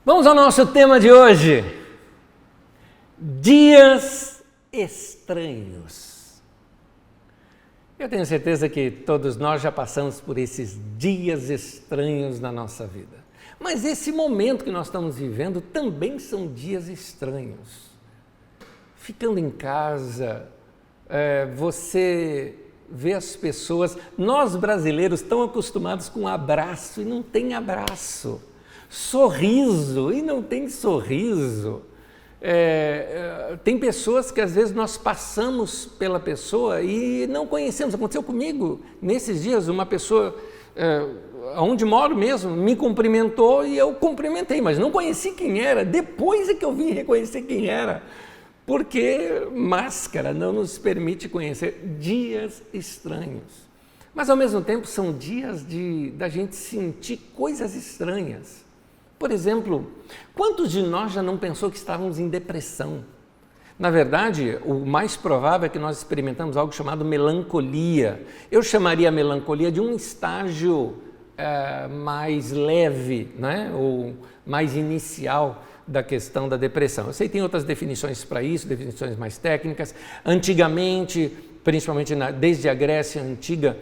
Vamos ao nosso tema de hoje: dias estranhos. Eu tenho certeza que todos nós já passamos por esses dias estranhos na nossa vida. Mas esse momento que nós estamos vivendo também são dias estranhos. Ficando em casa, você vê as pessoas, nós brasileiros tão acostumados com abraço e não tem abraço. Sorriso e não tem sorriso. Tem pessoas que às vezes nós passamos pela pessoa e não conhecemos. Aconteceu comigo nesses dias, uma pessoa, onde moro mesmo, me cumprimentou e eu cumprimentei, mas não conheci quem era. Depois é que eu vim reconhecer quem era, porque máscara não nos permite conhecer. Dias estranhos. Mas ao mesmo tempo são dias da gente sentir coisas estranhas. Por exemplo, quantos de nós já não pensou que estávamos em depressão? Na verdade, o mais provável é que nós experimentamos algo chamado melancolia. Eu chamaria a melancolia de um estágio mais leve, né? Ou mais inicial da questão da depressão. Eu sei que tem outras definições para isso, definições mais técnicas. Antigamente, principalmente desde a Grécia Antiga,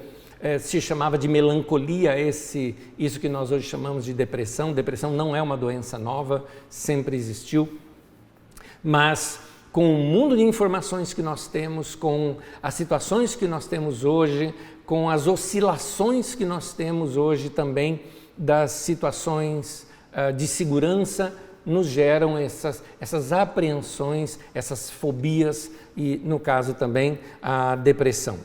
se chamava de melancolia, isso que nós hoje chamamos de depressão. Depressão não é uma doença nova, sempre existiu, mas com o mundo de informações que nós temos, com as situações que nós temos hoje, com as oscilações que nós temos hoje também das situações de segurança, nos geram essas apreensões, essas fobias e, no caso também, a depressão.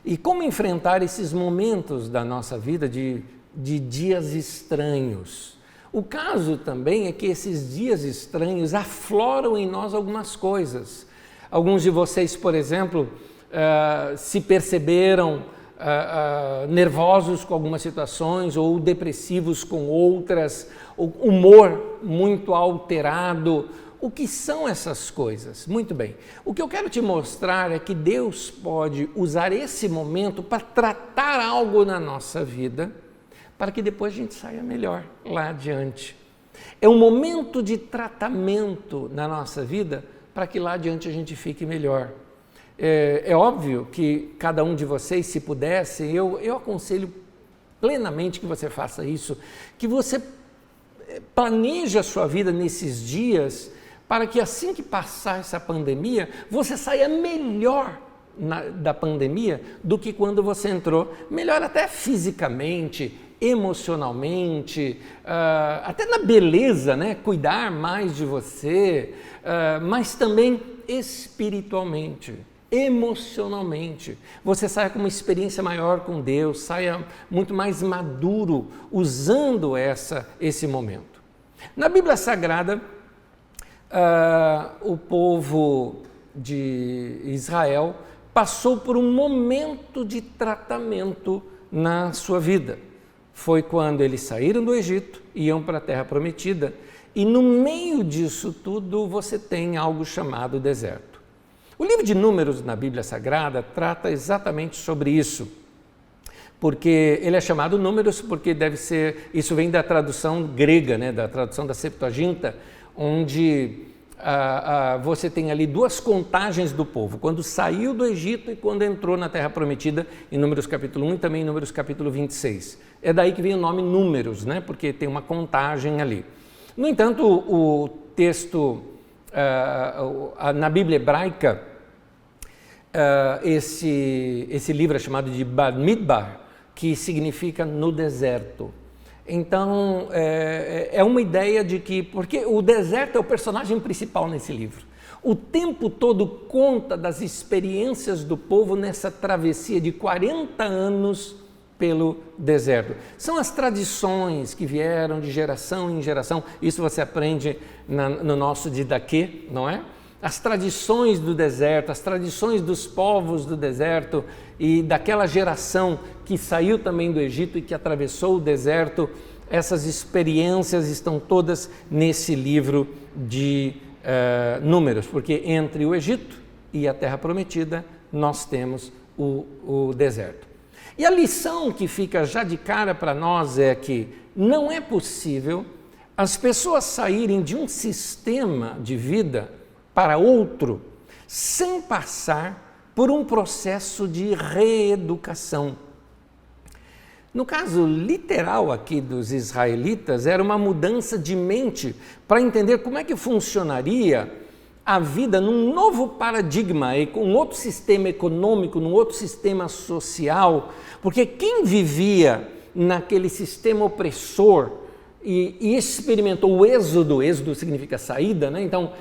E como enfrentar esses momentos da nossa vida de dias estranhos? O caso também é que esses dias estranhos afloram em nós algumas coisas. Alguns de vocês, por exemplo, se perceberam nervosos com algumas situações ou depressivos com outras, humor muito alterado. O que são essas coisas? Muito bem, o que eu quero te mostrar é que Deus pode usar esse momento para tratar algo na nossa vida, para que depois a gente saia melhor lá adiante. É um momento de tratamento na nossa vida para que lá adiante a gente fique melhor. É óbvio que cada um de vocês, se pudesse, eu aconselho plenamente que você faça isso, que você planeje a sua vida nesses dias, para que assim que passar essa pandemia, você saia melhor da pandemia do que quando você entrou. Melhor até fisicamente, emocionalmente, até na beleza, né? Cuidar mais de você, mas também espiritualmente, emocionalmente. Você saia com uma experiência maior com Deus, saia muito mais maduro usando esse momento. Na Bíblia Sagrada, o povo de Israel passou por um momento de tratamento na sua vida. Foi quando eles saíram do Egito e iam para a Terra Prometida, e no meio disso tudo você tem algo chamado deserto. O livro de Números na Bíblia Sagrada trata exatamente sobre isso, porque ele é chamado Números porque isso vem da tradução grega, né, da tradução da Septuaginta, onde você tem ali duas contagens do povo, quando saiu do Egito e quando entrou na Terra Prometida, em Números capítulo 1 e também em Números capítulo 26. É daí que vem o nome Números, né? Porque tem uma contagem ali. No entanto, o texto na Bíblia hebraica, esse livro é chamado de Bamidbar, que significa no deserto. Então, é uma ideia de que, porque o deserto é o personagem principal nesse livro, o tempo todo conta das experiências do povo nessa travessia de 40 anos pelo deserto. São as tradições que vieram de geração em geração, isso você aprende no nosso Didaquê, não é? As tradições do deserto, as tradições dos povos do deserto e daquela geração que saiu também do Egito e que atravessou o deserto, essas experiências estão todas nesse livro de Números, porque entre o Egito e a Terra Prometida nós temos o deserto. E a lição que fica já de cara para nós é que não é possível as pessoas saírem de um sistema de vida para outro sem passar por um processo de reeducação. No caso literal aqui dos israelitas, era uma mudança de mente para entender como é que funcionaria a vida num novo paradigma, com um outro sistema econômico, num outro sistema social, porque quem vivia naquele sistema opressor e experimentou o êxodo significa saída, né? Então,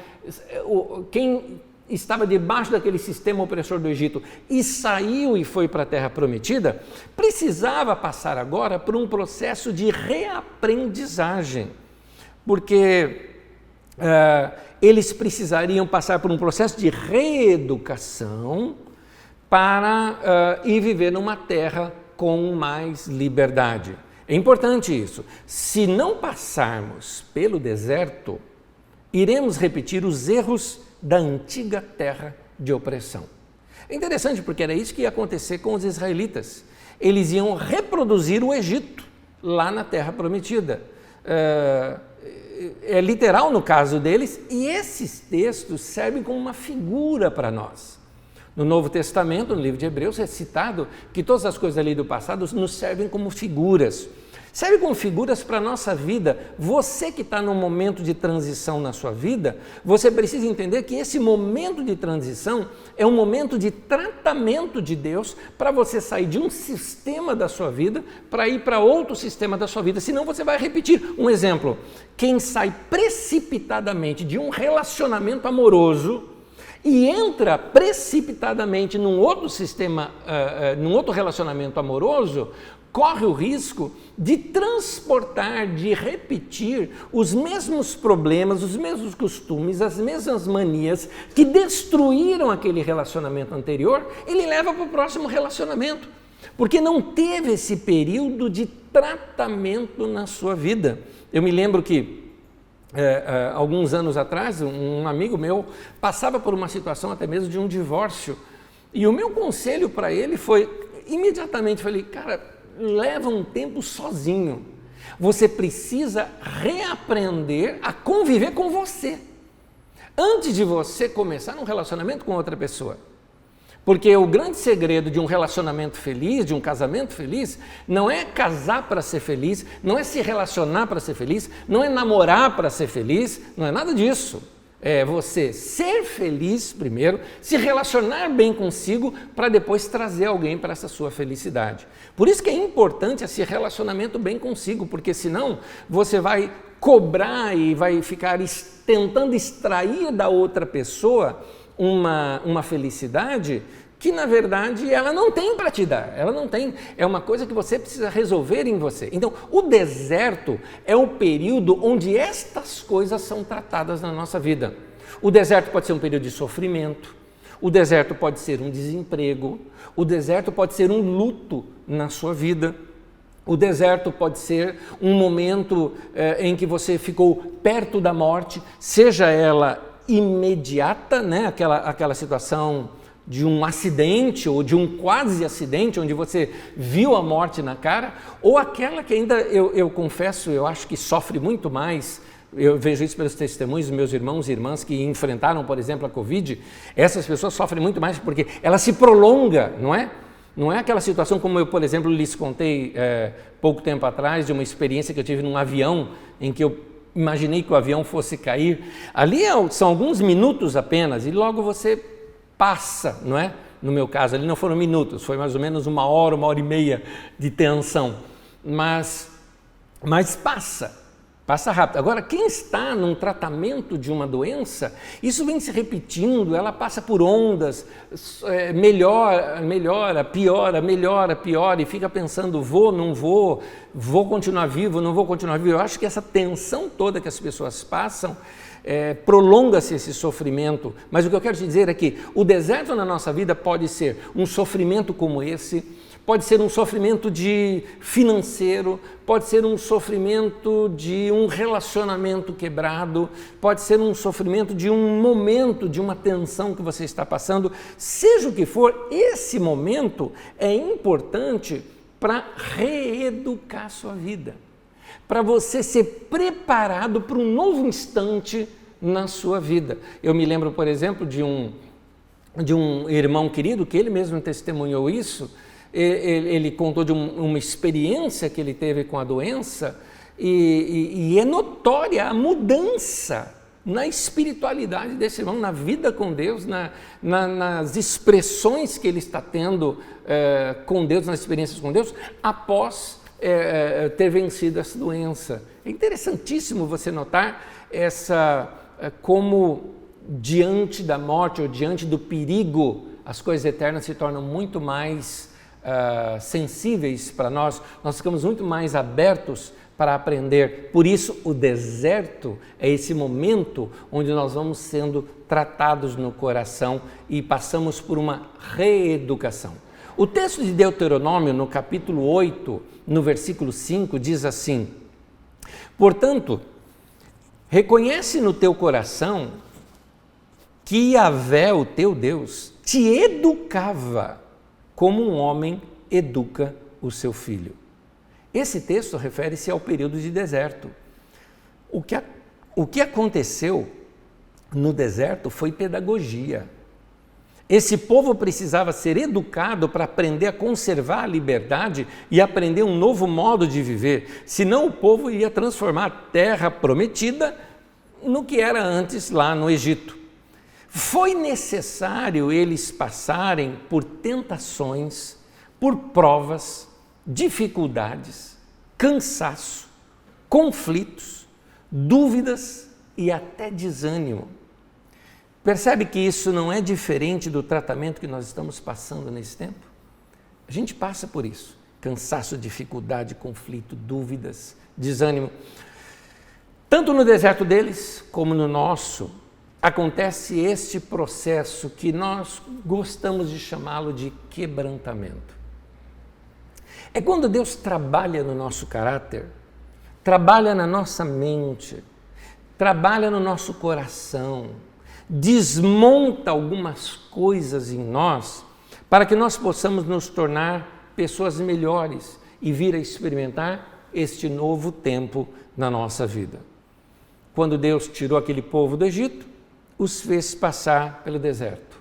quem estava debaixo daquele sistema opressor do Egito e saiu e foi para a Terra Prometida, precisava passar agora por um processo de reaprendizagem, porque eles precisariam passar por um processo de reeducação para ir viver numa terra com mais liberdade. É importante isso. Se não passarmos pelo deserto, iremos repetir os erros da antiga terra de opressão. É interessante porque era isso que ia acontecer com os israelitas. Eles iam reproduzir o Egito lá na Terra Prometida. É literal no caso deles, e esses textos servem como uma figura para nós. No Novo Testamento, no livro de Hebreus, é citado que todas as coisas ali do passado nos servem como figuras. Serve como figuras para a nossa vida. Você que está num momento de transição na sua vida, você precisa entender que esse momento de transição é um momento de tratamento de Deus para você sair de um sistema da sua vida para ir para outro sistema da sua vida, senão você vai repetir. Um exemplo, quem sai precipitadamente de um relacionamento amoroso e entra precipitadamente num outro sistema, num outro relacionamento amoroso, corre o risco de transportar, de repetir os mesmos problemas, os mesmos costumes, as mesmas manias que destruíram aquele relacionamento anterior, ele leva para o próximo relacionamento, porque não teve esse período de tratamento na sua vida. Eu me lembro que alguns anos atrás, um amigo meu passava por uma situação até mesmo de um divórcio, e o meu conselho para ele foi, imediatamente, falei, cara, leva um tempo sozinho. Você precisa reaprender a conviver com você, antes de você começar um relacionamento com outra pessoa. Porque o grande segredo de um relacionamento feliz, de um casamento feliz, não é casar para ser feliz, não é se relacionar para ser feliz, não é namorar para ser feliz, não é nada disso. É você ser feliz primeiro, se relacionar bem consigo, para depois trazer alguém para essa sua felicidade. Por isso que é importante esse relacionamento bem consigo, porque senão você vai cobrar e vai ficar tentando extrair da outra pessoa uma felicidade que, na verdade, ela não tem para te dar, ela não tem, é uma coisa que você precisa resolver em você. Então, o deserto é o período onde estas coisas são tratadas na nossa vida. O deserto pode ser um período de sofrimento, o deserto pode ser um desemprego, o deserto pode ser um luto na sua vida, o deserto pode ser um momento em que você ficou perto da morte, seja ela imediata, né? Aquela situação de um acidente ou de um quase acidente, onde você viu a morte na cara, ou aquela que ainda, eu confesso, eu acho que sofre muito mais. Eu vejo isso pelos testemunhos dos meus irmãos e irmãs que enfrentaram, por exemplo, a Covid. Essas pessoas sofrem muito mais porque ela se prolonga, não é? Não é aquela situação como eu, por exemplo, lhes contei pouco tempo atrás, de uma experiência que eu tive num avião, em que eu imaginei que o avião fosse cair. Ali são alguns minutos apenas e logo você passa, não é? No meu caso, ali não foram minutos, foi mais ou menos uma hora e meia de tensão, mas passa rápido. Agora, quem está num tratamento de uma doença, isso vem se repetindo, ela passa por ondas, melhora, piora, melhora, piora, e fica pensando, vou, não vou, vou continuar vivo, não vou continuar vivo. Eu acho que essa tensão toda que as pessoas passam, prolonga-se esse sofrimento, mas o que eu quero te dizer é que o deserto na nossa vida pode ser um sofrimento como esse, pode ser um sofrimento financeiro, pode ser um sofrimento de um relacionamento quebrado, pode ser um sofrimento de um momento, de uma tensão que você está passando. Seja o que for, esse momento é importante para reeducar a sua vida. para você ser preparado para um novo instante na sua vida. Eu me lembro, por exemplo, de um irmão querido, que ele mesmo testemunhou isso. Ele contou de uma experiência que ele teve com a doença, e é notória a mudança na espiritualidade desse irmão, na vida com Deus, nas expressões que ele está tendo com Deus, nas experiências com Deus, após ter vencido essa doença. É interessantíssimo você notar como diante da morte ou diante do perigo, as coisas eternas se tornam muito mais sensíveis para nós ficamos muito mais abertos para aprender. Por isso, o deserto é esse momento onde nós vamos sendo tratados no coração e passamos por uma reeducação. O texto de Deuteronômio, no capítulo 8, no versículo 5, diz assim: portanto, reconhece no teu coração que Yahvé, o teu Deus, te educava como um homem educa o seu filho. Esse texto refere-se ao período de deserto. O que aconteceu no deserto foi pedagogia. Esse povo precisava ser educado para aprender a conservar a liberdade e aprender um novo modo de viver, senão o povo ia transformar a terra prometida no que era antes lá no Egito. Foi necessário eles passarem por tentações, por provas, dificuldades, cansaço, conflitos, dúvidas e até desânimo. Percebe que isso não é diferente do tratamento que nós estamos passando nesse tempo? A gente passa por isso: cansaço, dificuldade, conflito, dúvidas, desânimo. Tanto no deserto deles como no nosso, acontece este processo que nós gostamos de chamá-lo de quebrantamento. É quando Deus trabalha no nosso caráter, trabalha na nossa mente, trabalha no nosso coração, desmonta algumas coisas em nós para que nós possamos nos tornar pessoas melhores e vir a experimentar este novo tempo na nossa vida. Quando Deus tirou aquele povo do Egito, os fez passar pelo deserto.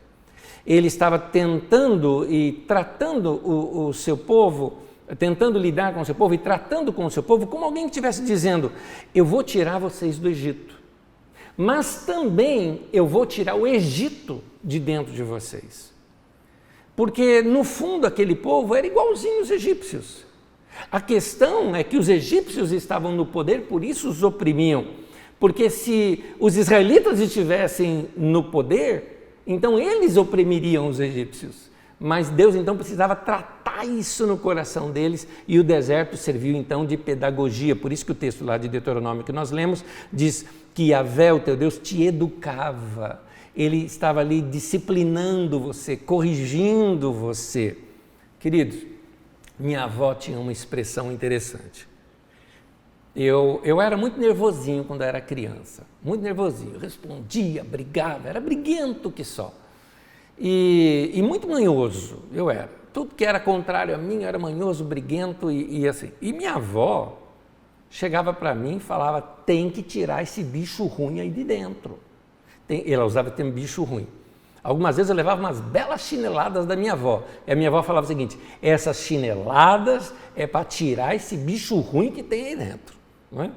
Ele estava tentando e tratando o seu povo, tentando lidar com o seu povo e tratando com o seu povo como alguém que estivesse dizendo: eu vou tirar vocês do Egito, mas também eu vou tirar o Egito de dentro de vocês. Porque no fundo aquele povo era igualzinho aos egípcios. A questão é que os egípcios estavam no poder, por isso os oprimiam. Porque se os israelitas estivessem no poder, então eles oprimiriam os egípcios. Mas Deus então precisava tratar isso no coração deles, e o deserto serviu então de pedagogia. Por isso que o texto lá de Deuteronômio que nós lemos diz que Yahvé, o teu Deus, te educava. Ele estava ali disciplinando você, corrigindo você. Queridos, minha avó tinha uma expressão interessante. Eu era muito nervosinho quando eu era criança, muito nervosinho, respondia, brigava, era briguento que só. E muito manhoso eu era. Tudo que era contrário a mim, eu era manhoso, briguento e assim. E minha avó chegava para mim e falava: tem que tirar esse bicho ruim aí de dentro. Ela usava o termo bicho ruim. Algumas vezes eu levava umas belas chineladas da minha avó. E a minha avó falava o seguinte: essas chineladas é para tirar esse bicho ruim que tem aí dentro. Não é?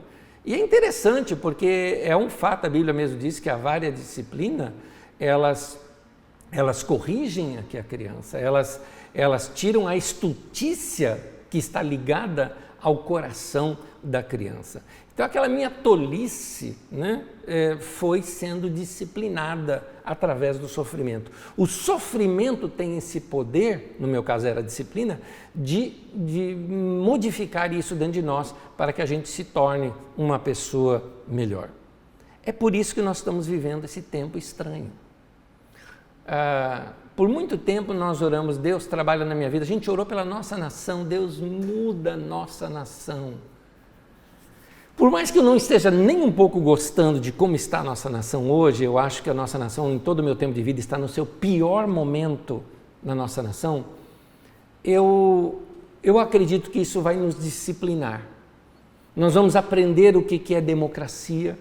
E é interessante porque é um fato, a Bíblia mesmo diz que a vara e a disciplina, elas corrigem aqui a criança, elas tiram a estultícia que está ligada ao coração da criança. Então aquela minha tolice, né, foi sendo disciplinada através do sofrimento. O sofrimento tem esse poder, no meu caso era a disciplina, de modificar isso dentro de nós para que a gente se torne uma pessoa melhor. É por isso que nós estamos vivendo esse tempo estranho. Por muito tempo nós oramos: Deus trabalha na minha vida. A gente orou pela nossa nação: Deus muda a nossa nação. Por mais que eu não esteja nem um pouco gostando de como está a nossa nação hoje, eu acho que a nossa nação, em todo o meu tempo de vida, está no seu pior momento na nossa nação. Eu acredito que isso vai nos disciplinar. Nós vamos aprender o que é democracia,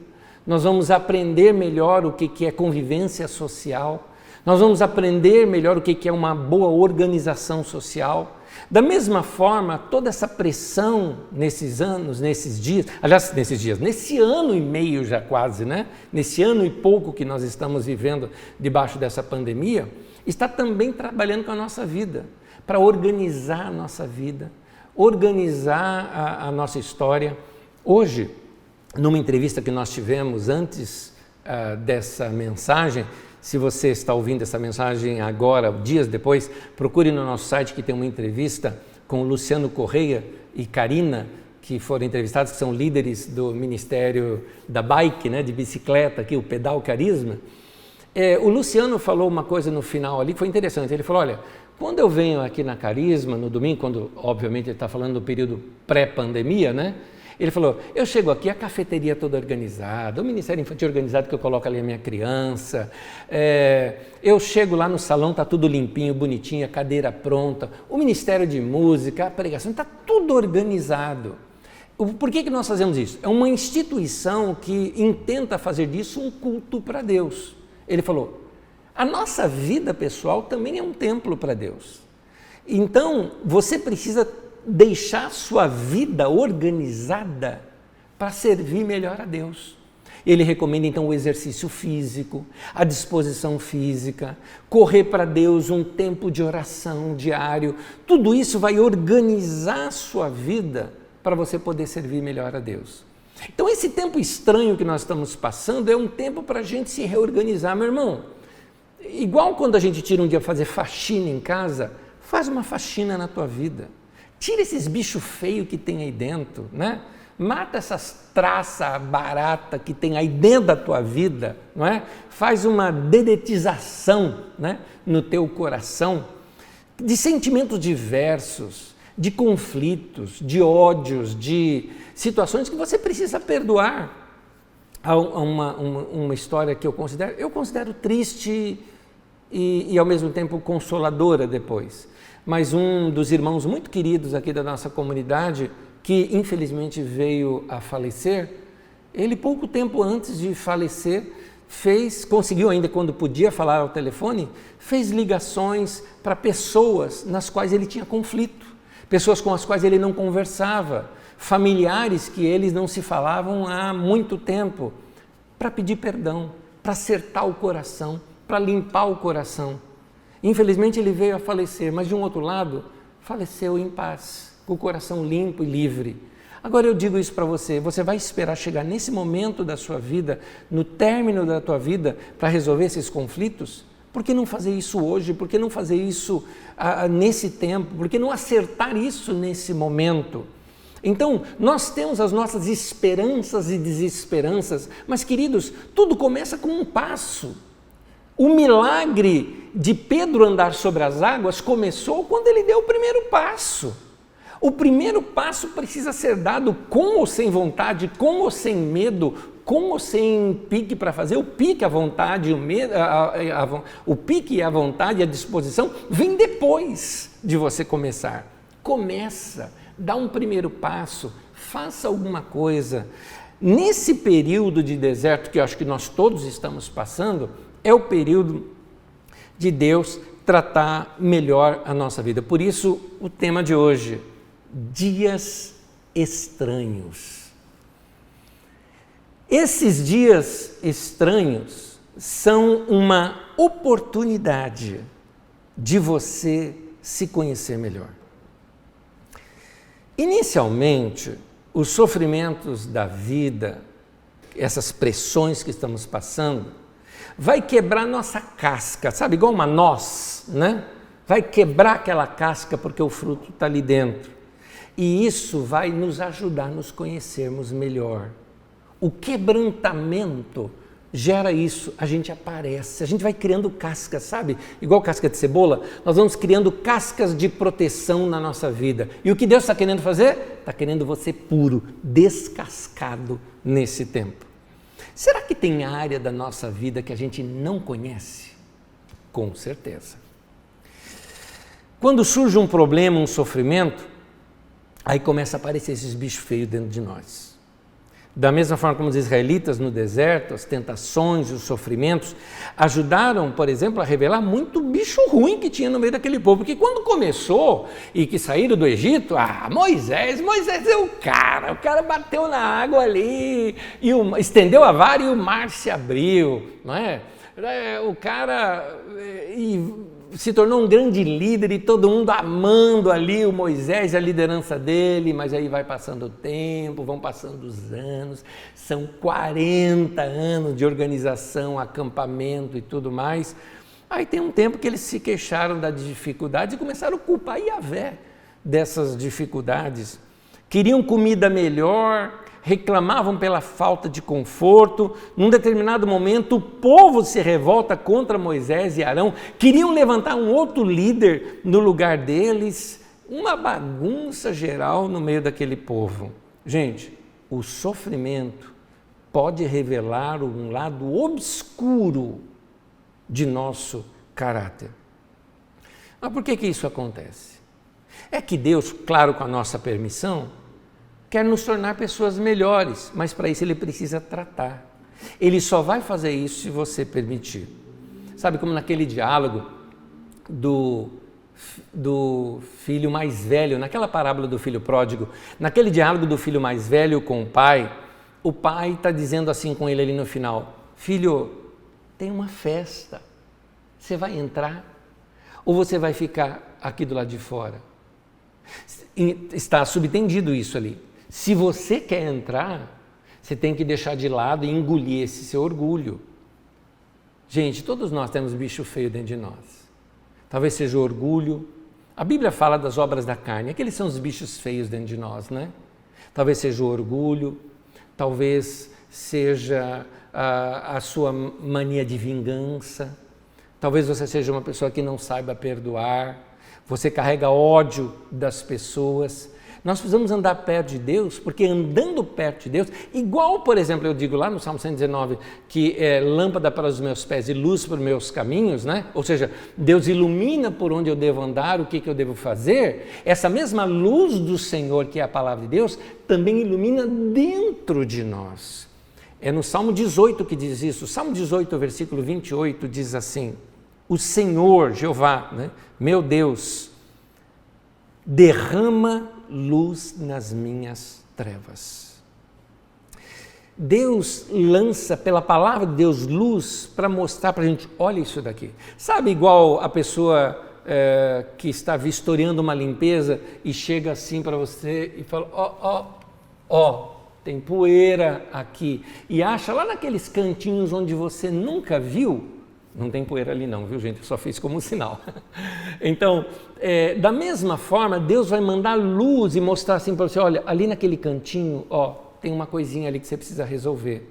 nós vamos aprender melhor o que é convivência social, nós vamos aprender melhor o que é uma boa organização social. Da mesma forma, toda essa pressão nesses anos, nesses dias, aliás, nesse ano e meio já quase, né? Nesse ano e pouco que nós estamos vivendo debaixo dessa pandemia, está também trabalhando com a nossa vida, para organizar a nossa vida, organizar a nossa história. Hoje, numa entrevista que nós tivemos antes dessa mensagem, se você está ouvindo essa mensagem agora, dias depois, procure no nosso site que tem uma entrevista com o Luciano Correia e Karina, que foram entrevistados, que são líderes do Ministério da Bike, né, de bicicleta, aqui, o Pedal Carisma. O Luciano falou uma coisa no final ali que foi interessante. Ele falou, olha, quando eu venho aqui na Carisma, no domingo, quando obviamente ele está falando do período pré-pandemia, né? Ele falou, eu chego aqui, a cafeteria toda organizada, o Ministério Infantil organizado que eu coloco ali a minha criança, eu chego lá no salão, está tudo limpinho, bonitinho, a cadeira pronta, o Ministério de Música, a pregação, está tudo organizado. Por que nós fazemos isso? É uma instituição que intenta fazer disso um culto para Deus. Ele falou, a nossa vida pessoal também é um templo para Deus. Então, você precisa deixar sua vida organizada para servir melhor a Deus. Ele recomenda então o exercício físico, a disposição física, correr para Deus, um tempo de oração diário. Tudo isso vai organizar a sua vida para você poder servir melhor a Deus. Então esse tempo estranho que nós estamos passando é um tempo para a gente se reorganizar, meu irmão. Igual quando a gente tira um dia para fazer faxina em casa, faz uma faxina na tua vida. Tira esses bichos feios que tem aí dentro, né? Mata essas traças baratas que tem aí dentro da tua vida, não é? Faz uma dedetização, né, no teu coração de sentimentos diversos, de conflitos, de ódios, de situações que você precisa perdoar. Há uma história que eu considero triste e ao mesmo tempo consoladora depois. Mas um dos irmãos muito queridos aqui da nossa comunidade, que infelizmente veio a falecer, ele pouco tempo antes de falecer, conseguiu ainda quando podia falar ao telefone, fez ligações para pessoas nas quais ele tinha conflito, pessoas com as quais ele não conversava, familiares que eles não se falavam há muito tempo, para pedir perdão, para acertar o coração, para limpar o coração. Infelizmente ele veio a falecer, mas de um outro lado, faleceu em paz, com o coração limpo e livre. Agora eu digo isso para você, você vai esperar chegar nesse momento da sua vida, no término da tua vida, para resolver esses conflitos? Por que não fazer isso hoje? Por que não fazer isso nesse tempo? Por que não acertar isso nesse momento? Então, nós temos as nossas esperanças e desesperanças, mas queridos, tudo começa com um passo. O milagre de Pedro andar sobre as águas começou quando ele deu o primeiro passo. O primeiro passo precisa ser dado com ou sem vontade, com ou sem medo, com ou sem pique para fazer. O pique, a vontade, o medo, o pique e a vontade e a disposição vem depois de você começar. Começa, dá um primeiro passo, faça alguma coisa. Nesse período de deserto que eu acho que nós todos estamos passando, é o período de Deus tratar melhor a nossa vida. Por isso, o tema de hoje, dias estranhos. Esses dias estranhos são uma oportunidade de você se conhecer melhor. Inicialmente, os sofrimentos da vida, essas pressões que estamos passando, vai quebrar nossa casca, sabe, igual uma noz, né? Vai quebrar aquela casca porque o fruto está ali dentro. E isso vai nos ajudar a nos conhecermos melhor. O quebrantamento gera isso, a gente aparece, a gente vai criando cascas, sabe? Igual casca de cebola, nós vamos criando cascas de proteção na nossa vida. E o que Deus está querendo fazer? Está querendo você puro, descascado nesse tempo. Será que tem área da nossa vida que a gente não conhece? Com certeza. Quando surge um problema, um sofrimento, aí começa a aparecer esses bichos feios dentro de nós. Da mesma forma como os israelitas no deserto, as tentações e os sofrimentos ajudaram, por exemplo, a revelar muito bicho ruim que tinha no meio daquele povo. Porque quando começou e que saíram do Egito, Moisés é o cara bateu na água ali, estendeu a vara e o mar se abriu, não é? O cara se tornou um grande líder e todo mundo amando ali o Moisés e a liderança dele, mas aí vai passando o tempo, vão passando os anos, são 40 anos de organização, acampamento e tudo mais. Aí tem um tempo que eles se queixaram da dificuldade e começaram a culpar Yahvé dessas dificuldades. Queriam comida melhor, reclamavam pela falta de conforto. Num determinado momento, o povo se revolta contra Moisés e Arão, queriam levantar um outro líder no lugar deles, uma bagunça geral no meio daquele povo. Gente, o sofrimento pode revelar um lado obscuro de nosso caráter. Mas por que isso acontece? É que Deus, claro, com a nossa permissão, quer nos tornar pessoas melhores, mas para isso Ele precisa tratar. Ele só vai fazer isso se você permitir. Sabe como naquele diálogo do filho mais velho, naquela parábola do filho pródigo, naquele diálogo do filho mais velho com o pai está dizendo assim com ele ali no final: filho, tem uma festa, você vai entrar ou você vai ficar aqui do lado de fora? Está subtendido isso ali. Se você quer entrar, você tem que deixar de lado e engolir esse seu orgulho. Gente, todos nós temos bicho feio dentro de nós. Talvez seja o orgulho. A Bíblia fala das obras da carne, aqueles são os bichos feios dentro de nós, né? Talvez seja o orgulho, talvez seja a sua mania de vingança, talvez você seja uma pessoa que não saiba perdoar, você carrega ódio das pessoas. Nós precisamos andar perto de Deus, porque andando perto de Deus, igual, por exemplo, eu digo lá no Salmo 119, que é lâmpada para os meus pés e luz para os meus caminhos, né? Ou seja, Deus ilumina por onde eu devo andar, o que eu devo fazer. Essa mesma luz do Senhor, que é a palavra de Deus, também ilumina dentro de nós. É no Salmo 18 que diz isso. O Salmo 18, versículo 28, diz assim: o Senhor, Jeová, né? Meu Deus, derrama luz nas minhas trevas. Deus lança pela palavra de Deus luz para mostrar para a gente: olha isso daqui. Sabe, igual a pessoa que está vistoriando uma limpeza e chega assim para você e fala: ó, tem poeira aqui, e acha lá naqueles cantinhos onde você nunca viu. Não tem poeira ali não, viu, gente? Eu só fiz como um sinal. Então, da mesma forma, Deus vai mandar luz e mostrar assim para você: olha, ali naquele cantinho, tem uma coisinha ali que você precisa resolver.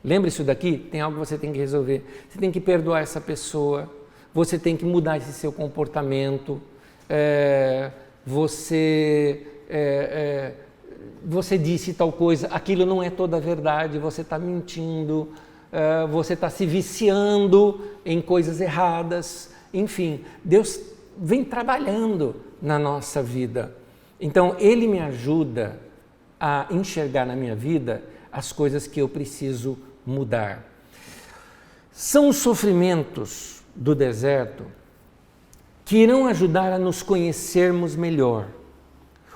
Lembra isso daqui? Tem algo que você tem que resolver. Você tem que perdoar essa pessoa, você tem que mudar esse seu comportamento, você disse tal coisa, aquilo não é toda a verdade, você está mentindo, você está se viciando em coisas erradas. Enfim, Deus vem trabalhando na nossa vida. Então, Ele me ajuda a enxergar na minha vida as coisas que eu preciso mudar. São os sofrimentos do deserto que irão ajudar a nos conhecermos melhor,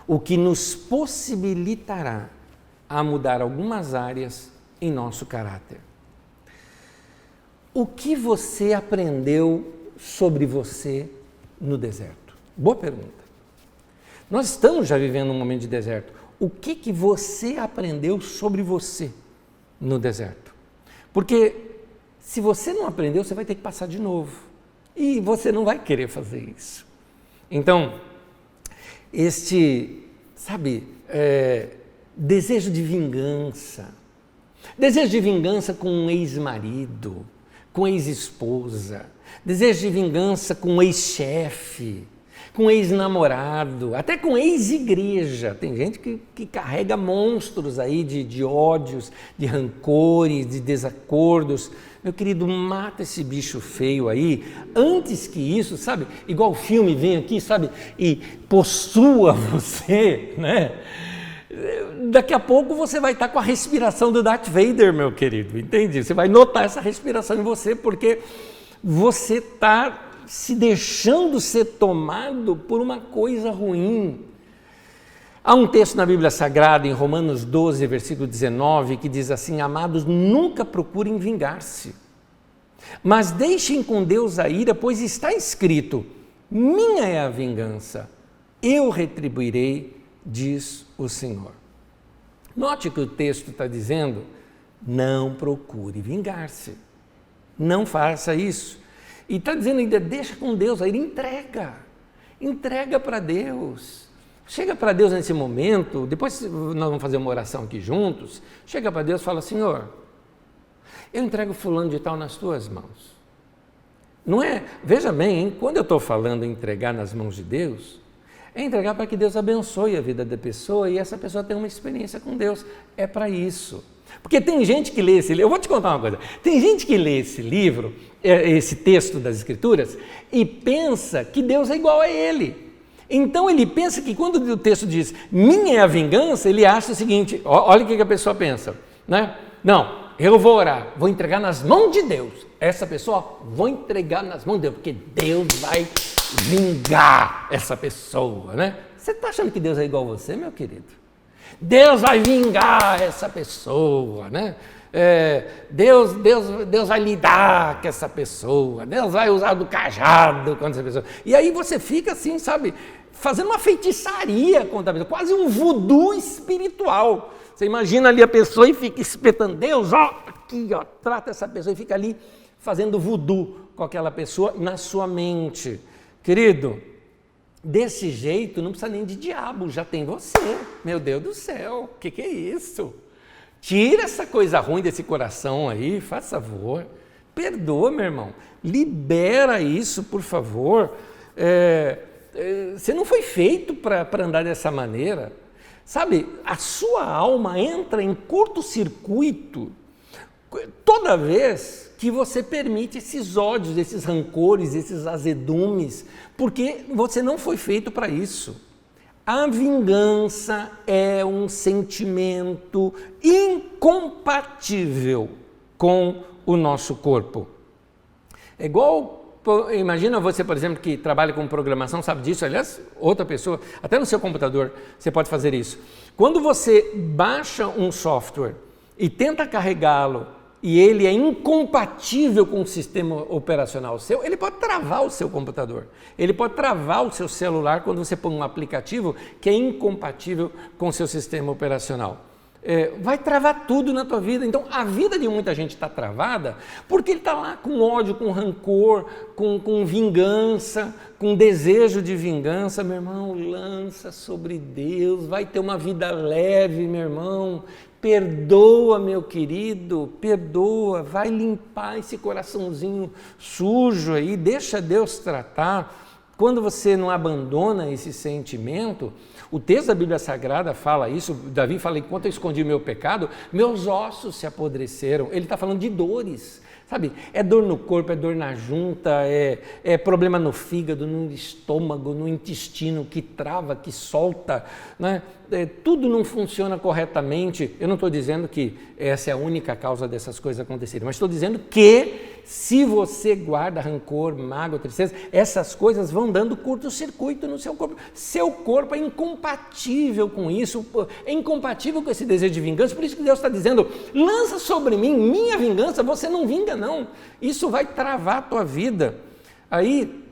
o que nos possibilitará a mudar algumas áreas em nosso caráter. O que você aprendeu sobre você no deserto? Boa pergunta. Nós estamos já vivendo um momento de deserto. O que você aprendeu sobre você no deserto? Porque se você não aprendeu, você vai ter que passar de novo. E você não vai querer fazer isso. Então, desejo de vingança com um ex-marido, com ex-esposa, desejo de vingança com um ex-chefe, com ex-namorado, até com ex-igreja. Tem gente que carrega monstros aí de ódios, de rancores, de desacordos. Meu querido, mata esse bicho feio aí, antes que isso, sabe, igual o filme vem aqui, sabe, e possua você, né? Daqui a pouco você vai estar com a respiração do Darth Vader, meu querido, entende? Você vai notar essa respiração em você, porque você está se deixando ser tomado por uma coisa ruim. Há um texto na Bíblia Sagrada, em Romanos 12, versículo 19, que diz assim: amados, nunca procurem vingar-se, mas deixem com Deus a ira, pois está escrito, minha é a vingança, eu retribuirei, diz o Senhor. Note que o texto está dizendo, não procure vingar-se, não faça isso. E está dizendo ainda, deixa com Deus a ira, entrega para Deus. Chega para Deus nesse momento, depois nós vamos fazer uma oração aqui juntos, chega para Deus e fala, Senhor, eu entrego fulano de tal nas tuas mãos. Não é, veja bem, hein, quando eu estou falando em entregar nas mãos de Deus, é entregar para que Deus abençoe a vida da pessoa e essa pessoa tenha uma experiência com Deus. É para isso. Porque tem gente que lê esse livro, eu vou te contar uma coisa, tem gente que lê esse livro, esse texto das Escrituras, e pensa que Deus é igual a ele. Então ele pensa que quando o texto diz, minha é a vingança, ele acha o seguinte, olha o que a pessoa pensa, né? Não, eu vou orar, vou entregar nas mãos de Deus. Essa pessoa, vou entregar nas mãos de Deus, porque Deus vai vingar essa pessoa, né? Você está achando que Deus é igual a você, meu querido? Deus vai vingar essa pessoa, né? Deus vai lidar com essa pessoa, Deus vai usar do cajado contra essa pessoa. E aí você fica assim, sabe, fazendo uma feitiçaria contra a pessoa, quase um voodoo espiritual. Você imagina ali a pessoa e fica espetando, Deus, ó, aqui, ó, trata essa pessoa e fica ali fazendo voodoo com aquela pessoa na sua mente. Querido, desse jeito não precisa nem de diabo, já tem você. Meu Deus do céu, o que é isso? Tira essa coisa ruim desse coração aí, faz favor. Perdoa, meu irmão. Libera isso, por favor. Você não foi feito para andar dessa maneira. Sabe, a sua alma entra em curto-circuito toda vez que você permite esses ódios, esses rancores, esses azedumes, porque você não foi feito para isso. A vingança é um sentimento incompatível com o nosso corpo. É igual, imagina você, por exemplo, que trabalha com programação, sabe disso, aliás, outra pessoa, até no seu computador você pode fazer isso. Quando você baixa um software e tenta carregá-lo, e ele é incompatível com o sistema operacional seu, ele pode travar o seu computador, ele pode travar o seu celular quando você põe um aplicativo que é incompatível com o seu sistema operacional. Vai travar tudo na tua vida. Então a vida de muita gente está travada porque ele está lá com ódio, com rancor, com vingança, com desejo de vingança. Meu irmão, lança sobre Deus, vai ter uma vida leve, meu irmão. Perdoa, meu querido, perdoa, vai limpar esse coraçãozinho sujo aí, deixa Deus tratar. Quando você não abandona esse sentimento, o texto da Bíblia Sagrada fala isso, Davi fala, enquanto eu escondi meu pecado, meus ossos se apodreceram. Ele está falando de dores, sabe? É dor no corpo, é dor na junta, é problema no fígado, no estômago, no intestino, que trava, que solta, né? Tudo não funciona corretamente. Eu não estou dizendo que essa é a única causa dessas coisas acontecerem, mas estou dizendo que se você guarda rancor, mágoa, tristeza, essas coisas vão dando curto-circuito no seu corpo. Seu corpo é incompatível com isso, é incompatível com esse desejo de vingança. Por isso que Deus está dizendo, lança sobre mim, minha vingança, você não vinga não. Isso vai travar a tua vida. Aí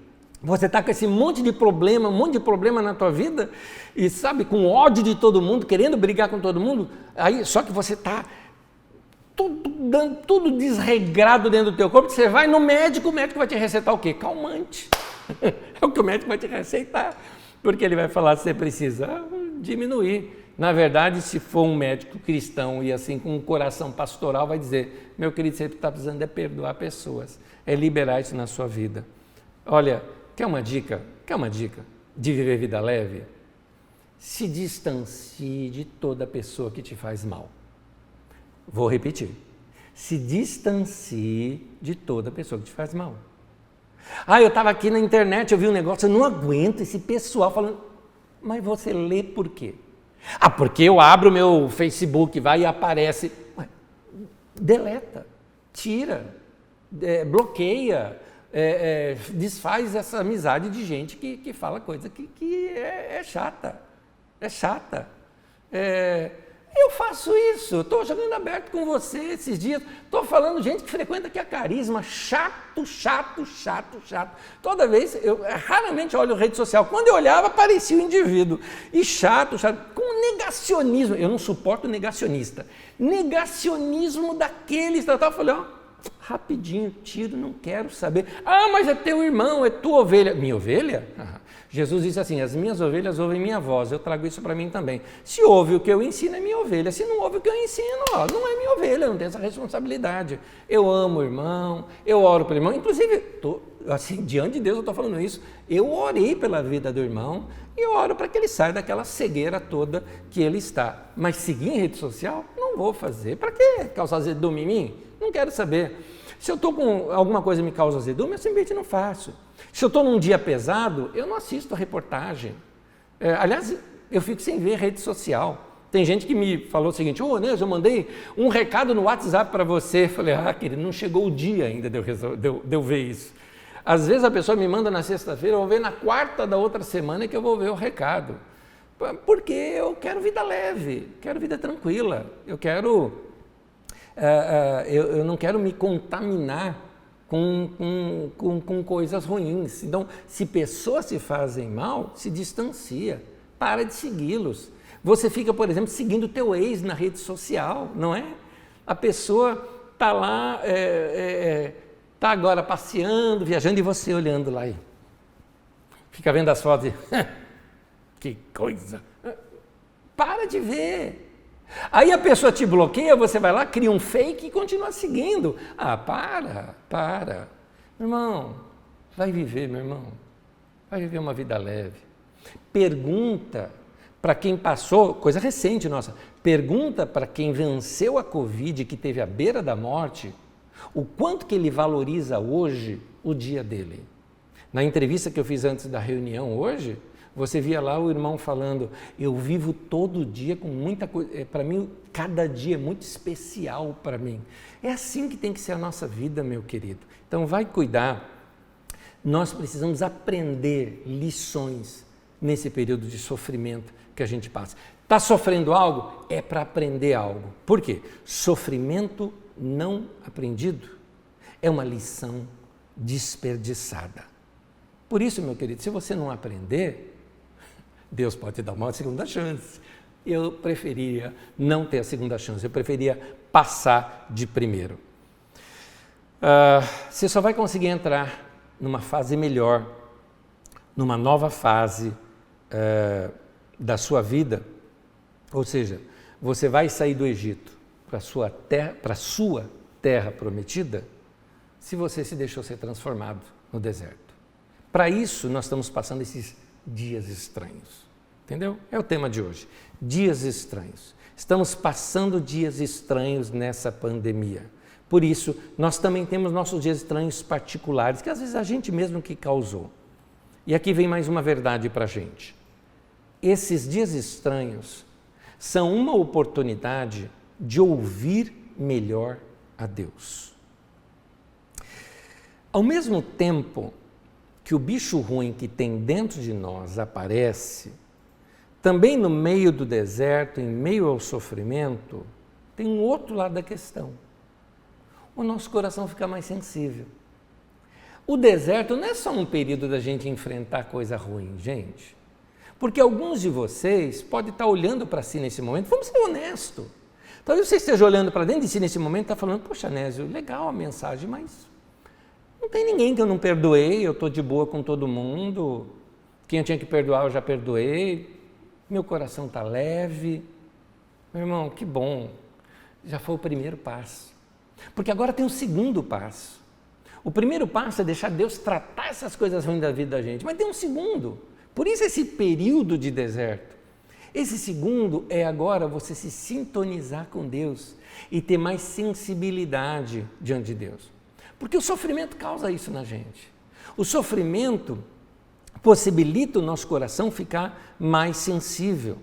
você está com esse monte de problema na tua vida, e sabe, com ódio de todo mundo, querendo brigar com todo mundo, aí só que você está tudo desregrado dentro do teu corpo, você vai no médico, o médico vai te receitar o quê? Calmante. É o que o médico vai te receitar, porque ele vai falar que você precisa diminuir. Na verdade, se for um médico cristão e assim com um coração pastoral, vai dizer, meu querido, você está precisando é perdoar pessoas, é liberar isso na sua vida. Olha, quer uma dica? de viver vida leve? Se distancie de toda pessoa que te faz mal. Vou repetir. Se distancie de toda pessoa que te faz mal. Eu estava aqui na internet, eu vi um negócio, eu não aguento esse pessoal falando. Mas você lê por quê? Porque eu abro o meu Facebook, vai e aparece. Deleta, tira, bloqueia, desfaz essa amizade de gente que fala coisa que é chata. É chata. Eu faço isso, estou jogando aberto com você esses dias, estou falando gente que frequenta aqui a Carisma, chato. Toda vez, eu raramente olho rede social, quando eu olhava aparecia o indivíduo, e chato, com negacionismo, eu não suporto negacionista, negacionismo daqueles, eu falei, rapidinho, tiro, não quero saber, mas é teu irmão, é tua ovelha, minha ovelha? Jesus disse assim, as minhas ovelhas ouvem minha voz, eu trago isso para mim também. Se ouve o que eu ensino, é minha ovelha. Se não ouve o que eu ensino, não é minha ovelha, não tem essa responsabilidade. Eu amo o irmão, eu oro pelo irmão. Inclusive, diante de Deus eu estou falando isso, eu orei pela vida do irmão e oro para que ele saia daquela cegueira toda que ele está. Mas seguir em rede social, não vou fazer. Para que causar azedume em mim? Não quero saber. Se eu estou com alguma coisa que me causa azedume, eu simplesmente não faço. Se eu estou num dia pesado, eu não assisto a reportagem. Aliás, eu fico sem ver rede social. Tem gente que me falou o seguinte, Onésio, eu mandei um recado no WhatsApp para você. Eu falei, querido, não chegou o dia ainda de eu ver isso. Às vezes a pessoa me manda na sexta-feira, eu vou ver na quarta da outra semana que eu vou ver o recado. Porque eu quero vida leve, quero vida tranquila, eu não quero me contaminar com coisas ruins. Então, se pessoas se fazem mal, se distancia, para de segui-los. Você fica, por exemplo, seguindo o teu ex na rede social, não é? A pessoa está lá, está agora passeando, viajando, e você olhando lá aí. Fica vendo as fotos e... que coisa! Para de ver! Aí a pessoa te bloqueia, você vai lá, cria um fake e continua seguindo. Para. Meu irmão, vai viver, meu irmão. Vai viver uma vida leve. Pergunta para quem passou, coisa recente nossa, pergunta para quem venceu a Covid, que teve à beira da morte, o quanto que ele valoriza hoje o dia dele. Na entrevista que eu fiz antes da reunião hoje, você via lá o irmão falando, eu vivo todo dia com muita coisa, para mim cada dia é muito especial para mim. É assim que tem que ser a nossa vida, meu querido. Então vai cuidar, nós precisamos aprender lições nesse período de sofrimento que a gente passa. Está sofrendo algo? É para aprender algo. Por quê? Sofrimento não aprendido é uma lição desperdiçada. Por isso, meu querido, se você não aprender, Deus pode te dar uma segunda chance. Eu preferia não ter a segunda chance, eu preferia passar de primeiro. Você só vai conseguir entrar numa fase melhor, numa nova fase da sua vida, ou seja, você vai sair do Egito para a sua terra prometida, se você se deixou ser transformado no deserto. Para isso, nós estamos passando esses dias estranhos, entendeu? É o tema de hoje, dias estranhos. Estamos passando dias estranhos nessa pandemia. Por isso, nós também temos nossos dias estranhos particulares, que às vezes a gente mesmo que causou. E aqui vem mais uma verdade para a gente. Esses dias estranhos são uma oportunidade de ouvir melhor a Deus. Ao mesmo tempo que o bicho ruim que tem dentro de nós aparece, também no meio do deserto, em meio ao sofrimento, tem um outro lado da questão. O nosso coração fica mais sensível. O deserto não é só um período da gente enfrentar coisa ruim, gente. Porque alguns de vocês podem estar olhando para si nesse momento, vamos ser honestos. Talvez você esteja olhando para dentro de si nesse momento e está falando, poxa, Nésio, legal a mensagem, mas não tem ninguém que eu não perdoei, eu estou de boa com todo mundo, quem eu tinha que perdoar eu já perdoei, meu coração está leve. Meu irmão, que bom, já foi o primeiro passo. Porque agora tem o segundo passo. O primeiro passo é deixar Deus tratar essas coisas ruins da vida da gente, mas tem um segundo. Por isso esse período de deserto. Esse segundo é agora você se sintonizar com Deus e ter mais sensibilidade diante de Deus. Porque o sofrimento causa isso na gente. O sofrimento possibilita o nosso coração ficar mais sensível.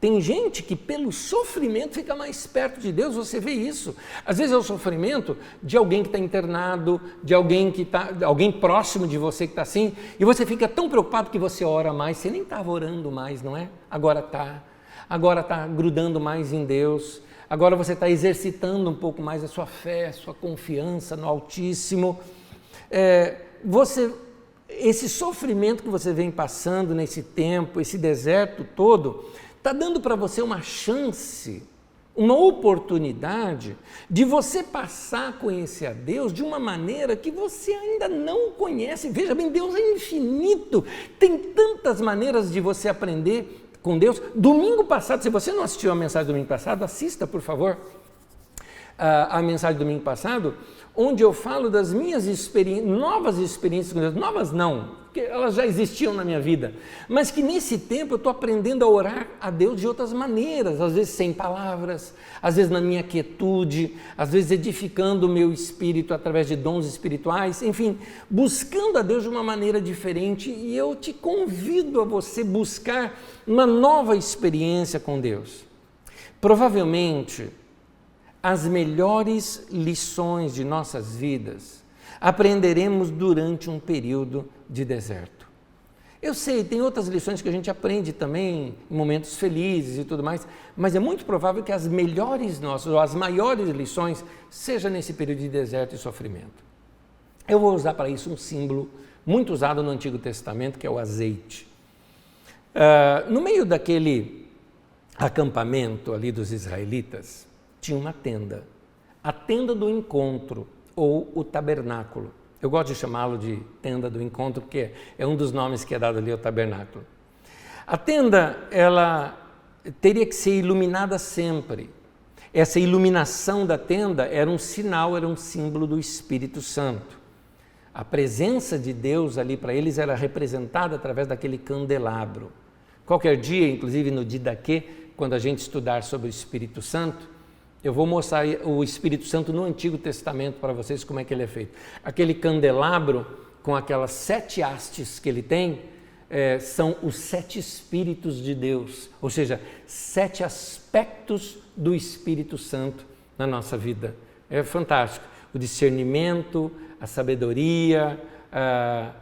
Tem gente que pelo sofrimento fica mais perto de Deus, você vê isso. Às vezes é o sofrimento de alguém que está internado, de alguém próximo de você que está assim, e você fica tão preocupado que você ora mais, você nem estava orando mais, não é? Agora está grudando mais em Deus, agora você está exercitando um pouco mais a sua fé, a sua confiança no Altíssimo. Esse sofrimento que você vem passando nesse tempo, esse deserto todo, está dando para você uma chance, uma oportunidade de você passar a conhecer a Deus de uma maneira que você ainda não conhece. Veja bem, Deus é infinito, tem tantas maneiras de você aprender com Deus. Domingo passado, se você não assistiu a mensagem do domingo passado, assista, por favor, a mensagem do domingo passado, onde eu falo das minhas novas experiências com Deus. Novas não, porque elas já existiam na minha vida, mas que nesse tempo eu estou aprendendo a orar a Deus de outras maneiras, às vezes sem palavras, às vezes na minha quietude, às vezes edificando o meu espírito através de dons espirituais, enfim, buscando a Deus de uma maneira diferente. E eu te convido a você buscar uma nova experiência com Deus. Provavelmente, as melhores lições de nossas vidas aprenderemos durante um período de deserto. Eu sei, tem outras lições que a gente aprende também em momentos felizes e tudo mais, mas é muito provável que as melhores nossas, ou as maiores lições, seja nesse período de deserto e sofrimento. Eu vou usar para isso um símbolo muito usado no Antigo Testamento, que é o azeite. No meio daquele acampamento ali dos israelitas, tinha uma tenda, a tenda do encontro, ou o tabernáculo. Eu gosto de chamá-lo de tenda do encontro, porque é um dos nomes que é dado ali ao tabernáculo. A tenda, ela teria que ser iluminada sempre. Essa iluminação da tenda era um sinal, era um símbolo do Espírito Santo. A presença de Deus ali para eles era representada através daquele candelabro. Qualquer dia, inclusive no Didaquê, quando a gente estudar sobre o Espírito Santo, eu vou mostrar o Espírito Santo no Antigo Testamento para vocês como é que ele é feito. Aquele candelabro com aquelas 7 hastes que ele tem, são os 7 Espíritos de Deus, ou seja, 7 aspectos do Espírito Santo na nossa vida. É fantástico. O discernimento, a sabedoria, a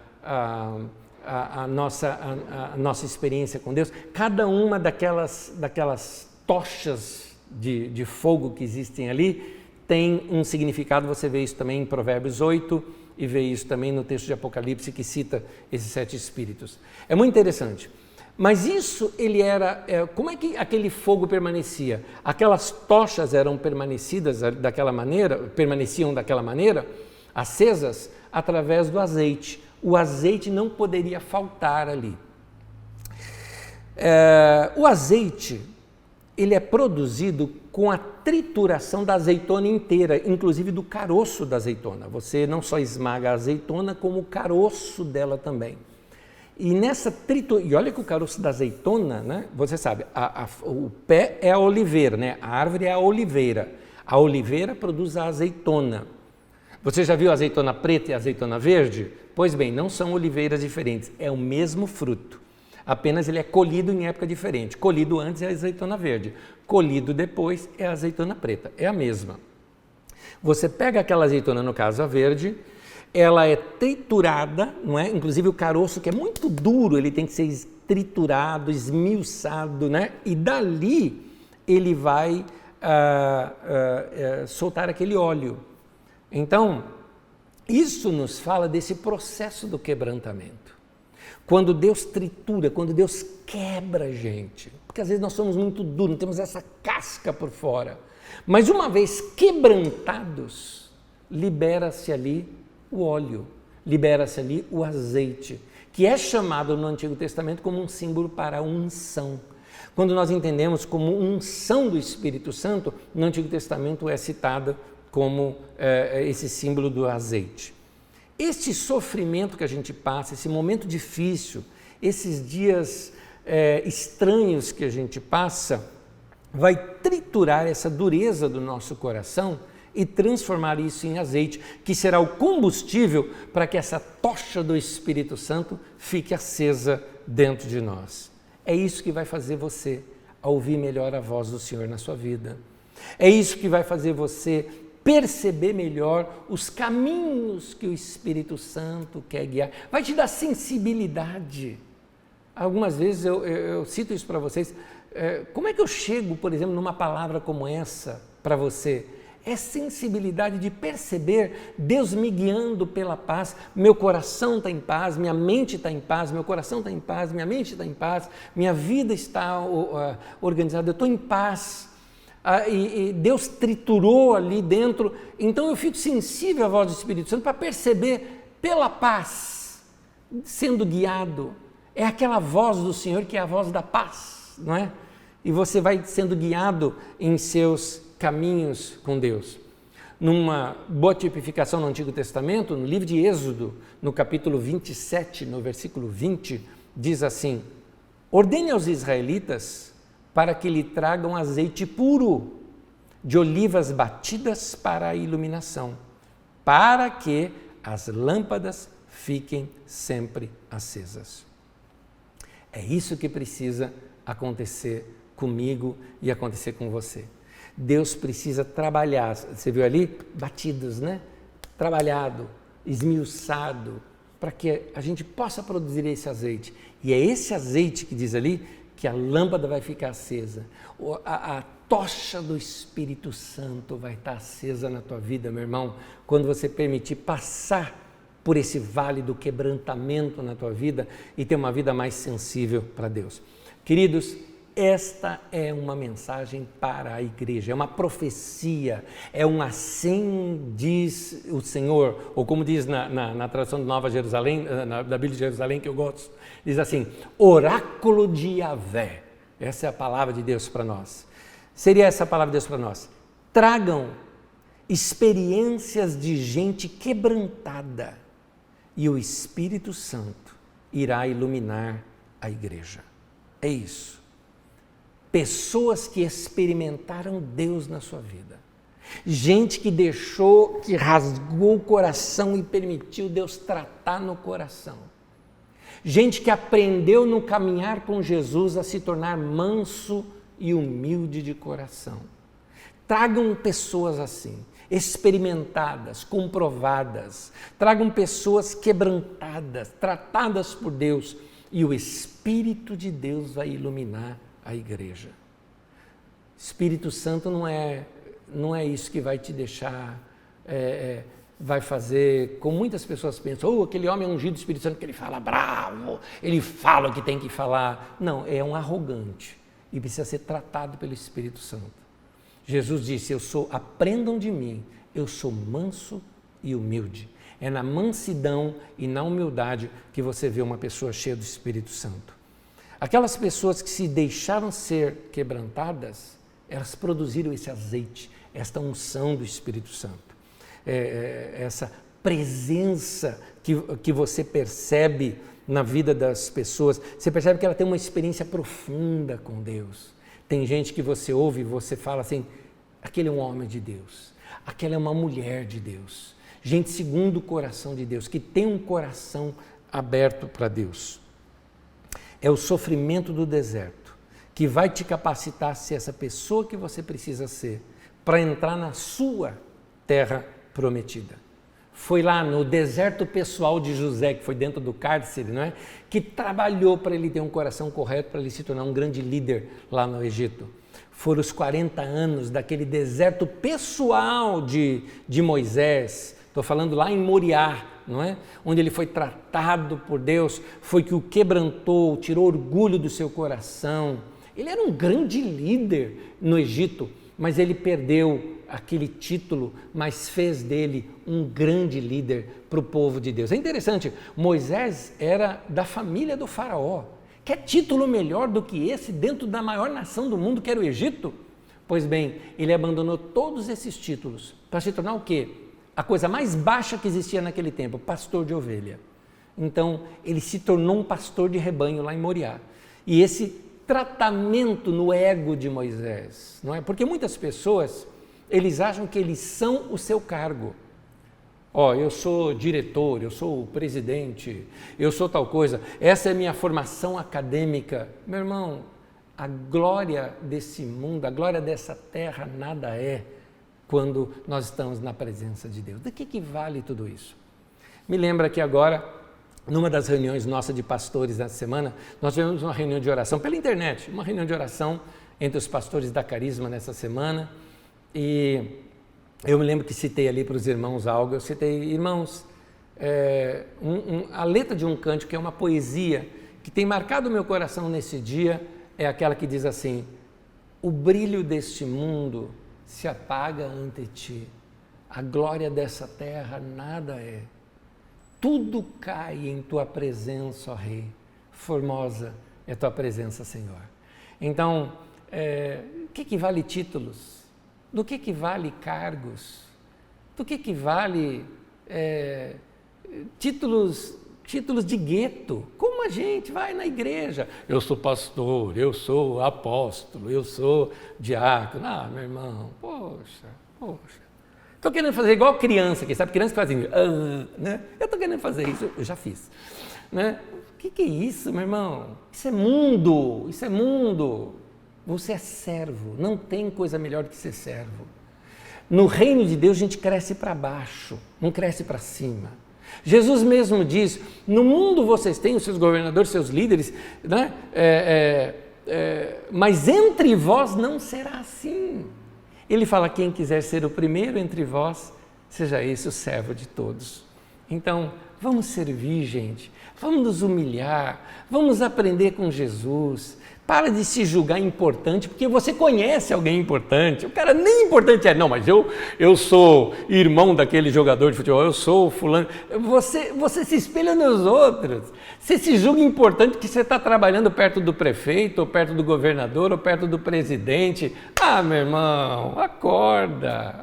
nossa experiência com Deus. Cada uma daquelas tochas de fogo que existem ali, tem um significado. Você vê isso também em Provérbios 8 e vê isso também no texto de Apocalipse que cita esses 7 espíritos. É muito interessante. Mas isso, como é que aquele fogo permanecia? Aquelas tochas permaneciam daquela maneira, acesas, através do azeite. O azeite não poderia faltar ali. O azeite, ele é produzido com a trituração da azeitona inteira, inclusive do caroço da azeitona. Você não só esmaga a azeitona, como o caroço dela também. E nessa e olha que o caroço da azeitona, né? Você sabe, o pé é a oliveira, né? A árvore é a oliveira. A oliveira produz a azeitona. Você já viu a azeitona preta e a azeitona verde? Pois bem, não são oliveiras diferentes, é o mesmo fruto. Apenas ele é colhido em época diferente. Colhido antes é a azeitona verde, colhido depois é a azeitona preta, é a mesma. Você pega aquela azeitona, no caso a verde, ela é triturada, não é? Inclusive o caroço, que é muito duro, ele tem que ser triturado, esmiuçado, né? E dali ele vai soltar aquele óleo. Então, isso nos fala desse processo do quebrantamento. Quando Deus tritura, quando Deus quebra a gente, porque às vezes nós somos muito duros, não temos essa casca por fora, mas uma vez quebrantados, libera-se ali o óleo, libera-se ali o azeite, que é chamado no Antigo Testamento como um símbolo para a unção. Quando nós entendemos como unção do Espírito Santo, no Antigo Testamento é citada como esse símbolo do azeite. Este sofrimento que a gente passa, esse momento difícil, esses dias estranhos que a gente passa, vai triturar essa dureza do nosso coração e transformar isso em azeite, que será o combustível para que essa tocha do Espírito Santo fique acesa dentro de nós. É isso que vai fazer você ouvir melhor a voz do Senhor na sua vida. É isso que vai fazer você perceber melhor os caminhos que o Espírito Santo quer guiar. Vai te dar sensibilidade. Algumas vezes eu cito isso para vocês. Como é que eu chego, por exemplo, numa palavra como essa para você? É sensibilidade de perceber Deus me guiando pela paz, meu coração está em paz, minha mente está em paz, meu coração está em paz, minha mente está em paz, minha vida está organizada, eu estou em paz. E Deus triturou ali dentro, então eu fico sensível à voz do Espírito Santo para perceber pela paz, sendo guiado. É aquela voz do Senhor que é a voz da paz, não é? E você vai sendo guiado em seus caminhos com Deus. Numa boa tipificação no Antigo Testamento, no livro de Êxodo, no capítulo 27, no versículo 20, diz assim: ordene aos israelitas para que lhe tragam azeite puro de olivas batidas para a iluminação, para que as lâmpadas fiquem sempre acesas. É isso que precisa acontecer comigo e acontecer com você. Deus precisa trabalhar, você viu ali? Batidos, né? Trabalhado, esmiuçado, para que a gente possa produzir esse azeite. E é esse azeite que diz ali que a lâmpada vai ficar acesa. A tocha do Espírito Santo vai estar acesa na tua vida, meu irmão, quando você permitir passar por esse vale do quebrantamento na tua vida e ter uma vida mais sensível para Deus. Queridos, esta é uma mensagem para a igreja, é uma profecia, é um assim diz o Senhor, ou como diz na tradução de Nova Jerusalém, da Bíblia de Jerusalém, que eu gosto, diz assim, oráculo de Yahvé. Essa é a palavra de Deus para nós. Seria essa a palavra de Deus para nós. Tragam experiências de gente quebrantada e o Espírito Santo irá iluminar a igreja. É isso. Pessoas que experimentaram Deus na sua vida. Gente que deixou, que rasgou o coração e permitiu Deus tratar no coração. Gente que aprendeu no caminhar com Jesus a se tornar manso e humilde de coração. Tragam pessoas assim, experimentadas, comprovadas. Tragam pessoas quebrantadas, tratadas por Deus. E o Espírito de Deus vai iluminar a igreja. Espírito Santo não é isso que vai te deixar, vai fazer, como muitas pessoas pensam, aquele homem é ungido do Espírito Santo que ele fala bravo, ele fala o que tem que falar. Não, é um arrogante e precisa ser tratado pelo Espírito Santo. Jesus disse, aprendam de mim, eu sou manso e humilde. É na mansidão e na humildade que você vê uma pessoa cheia do Espírito Santo. Aquelas pessoas que se deixaram ser quebrantadas, elas produziram esse azeite, esta unção do Espírito Santo. Essa presença que você percebe na vida das pessoas, você percebe que ela tem uma experiência profunda com Deus. Tem gente que você ouve e você fala assim, aquele é um homem de Deus, aquela é uma mulher de Deus. Gente segundo o coração de Deus, que tem um coração aberto para Deus. É o sofrimento do deserto que vai te capacitar a ser essa pessoa que você precisa ser para entrar na sua terra prometida. Foi lá no deserto pessoal de José, que foi dentro do cárcere, não é? Que trabalhou para ele ter um coração correto, para ele se tornar um grande líder lá no Egito. Foram os 40 anos daquele deserto pessoal de Moisés. Estou falando lá em Moriá, não é? Onde ele foi tratado por Deus, foi que o quebrantou, tirou orgulho do seu coração. Ele era um grande líder no Egito, mas ele perdeu aquele título, mas fez dele um grande líder para o povo de Deus. É interessante, Moisés era da família do faraó. Quer título melhor do que esse dentro da maior nação do mundo, que era o Egito? Pois bem, ele abandonou todos esses títulos para se tornar o quê? A coisa mais baixa que existia naquele tempo, pastor de ovelha. Então, ele se tornou um pastor de rebanho lá em Moriá. E esse tratamento no ego de Moisés, não é? Porque muitas pessoas, eles acham que eles são o seu cargo. Eu sou diretor, eu sou o presidente, eu sou tal coisa, essa é a minha formação acadêmica. Meu irmão, a glória desse mundo, a glória dessa terra nada é quando nós estamos na presença de Deus. Do que vale tudo isso? Me lembra que agora, numa das reuniões nossas de pastores nessa semana, nós tivemos uma reunião de oração pela internet, uma reunião de oração entre os pastores da Carisma nessa semana, e eu me lembro que citei ali para os irmãos algo, eu citei, irmãos, a letra de um cântico que é uma poesia que tem marcado o meu coração nesse dia, é aquela que diz assim: o brilho deste mundo se apaga ante ti, a glória dessa terra nada é, tudo cai em tua presença, ó Rei, formosa é tua presença, Senhor. Então, o que vale títulos? Do que vale cargos? Do que vale títulos de gueto? Como a gente vai na igreja? Eu sou pastor, eu sou apóstolo, eu sou diácono. Ah, meu irmão, poxa. Estou querendo fazer igual criança, que sabe? Criança que faz assim, né? Eu estou querendo fazer isso, eu já fiz. Né? O que é isso, meu irmão? Isso é mundo. Você é servo, não tem coisa melhor do que ser servo. No reino de Deus a gente cresce para baixo, não cresce para cima. Jesus mesmo diz, no mundo vocês têm os seus governadores, seus líderes, né? Mas entre vós não será assim. Ele fala, quem quiser ser o primeiro entre vós, seja esse o servo de todos. Então, vamos servir, gente, vamos nos humilhar, vamos aprender com Jesus. Para de se julgar importante, porque você conhece alguém importante. O cara nem importante é, não, mas eu sou irmão daquele jogador de futebol, eu sou fulano. Você se espelha nos outros. Você se julga importante porque você está trabalhando perto do prefeito, ou perto do governador, ou perto do presidente. Ah, meu irmão, acorda.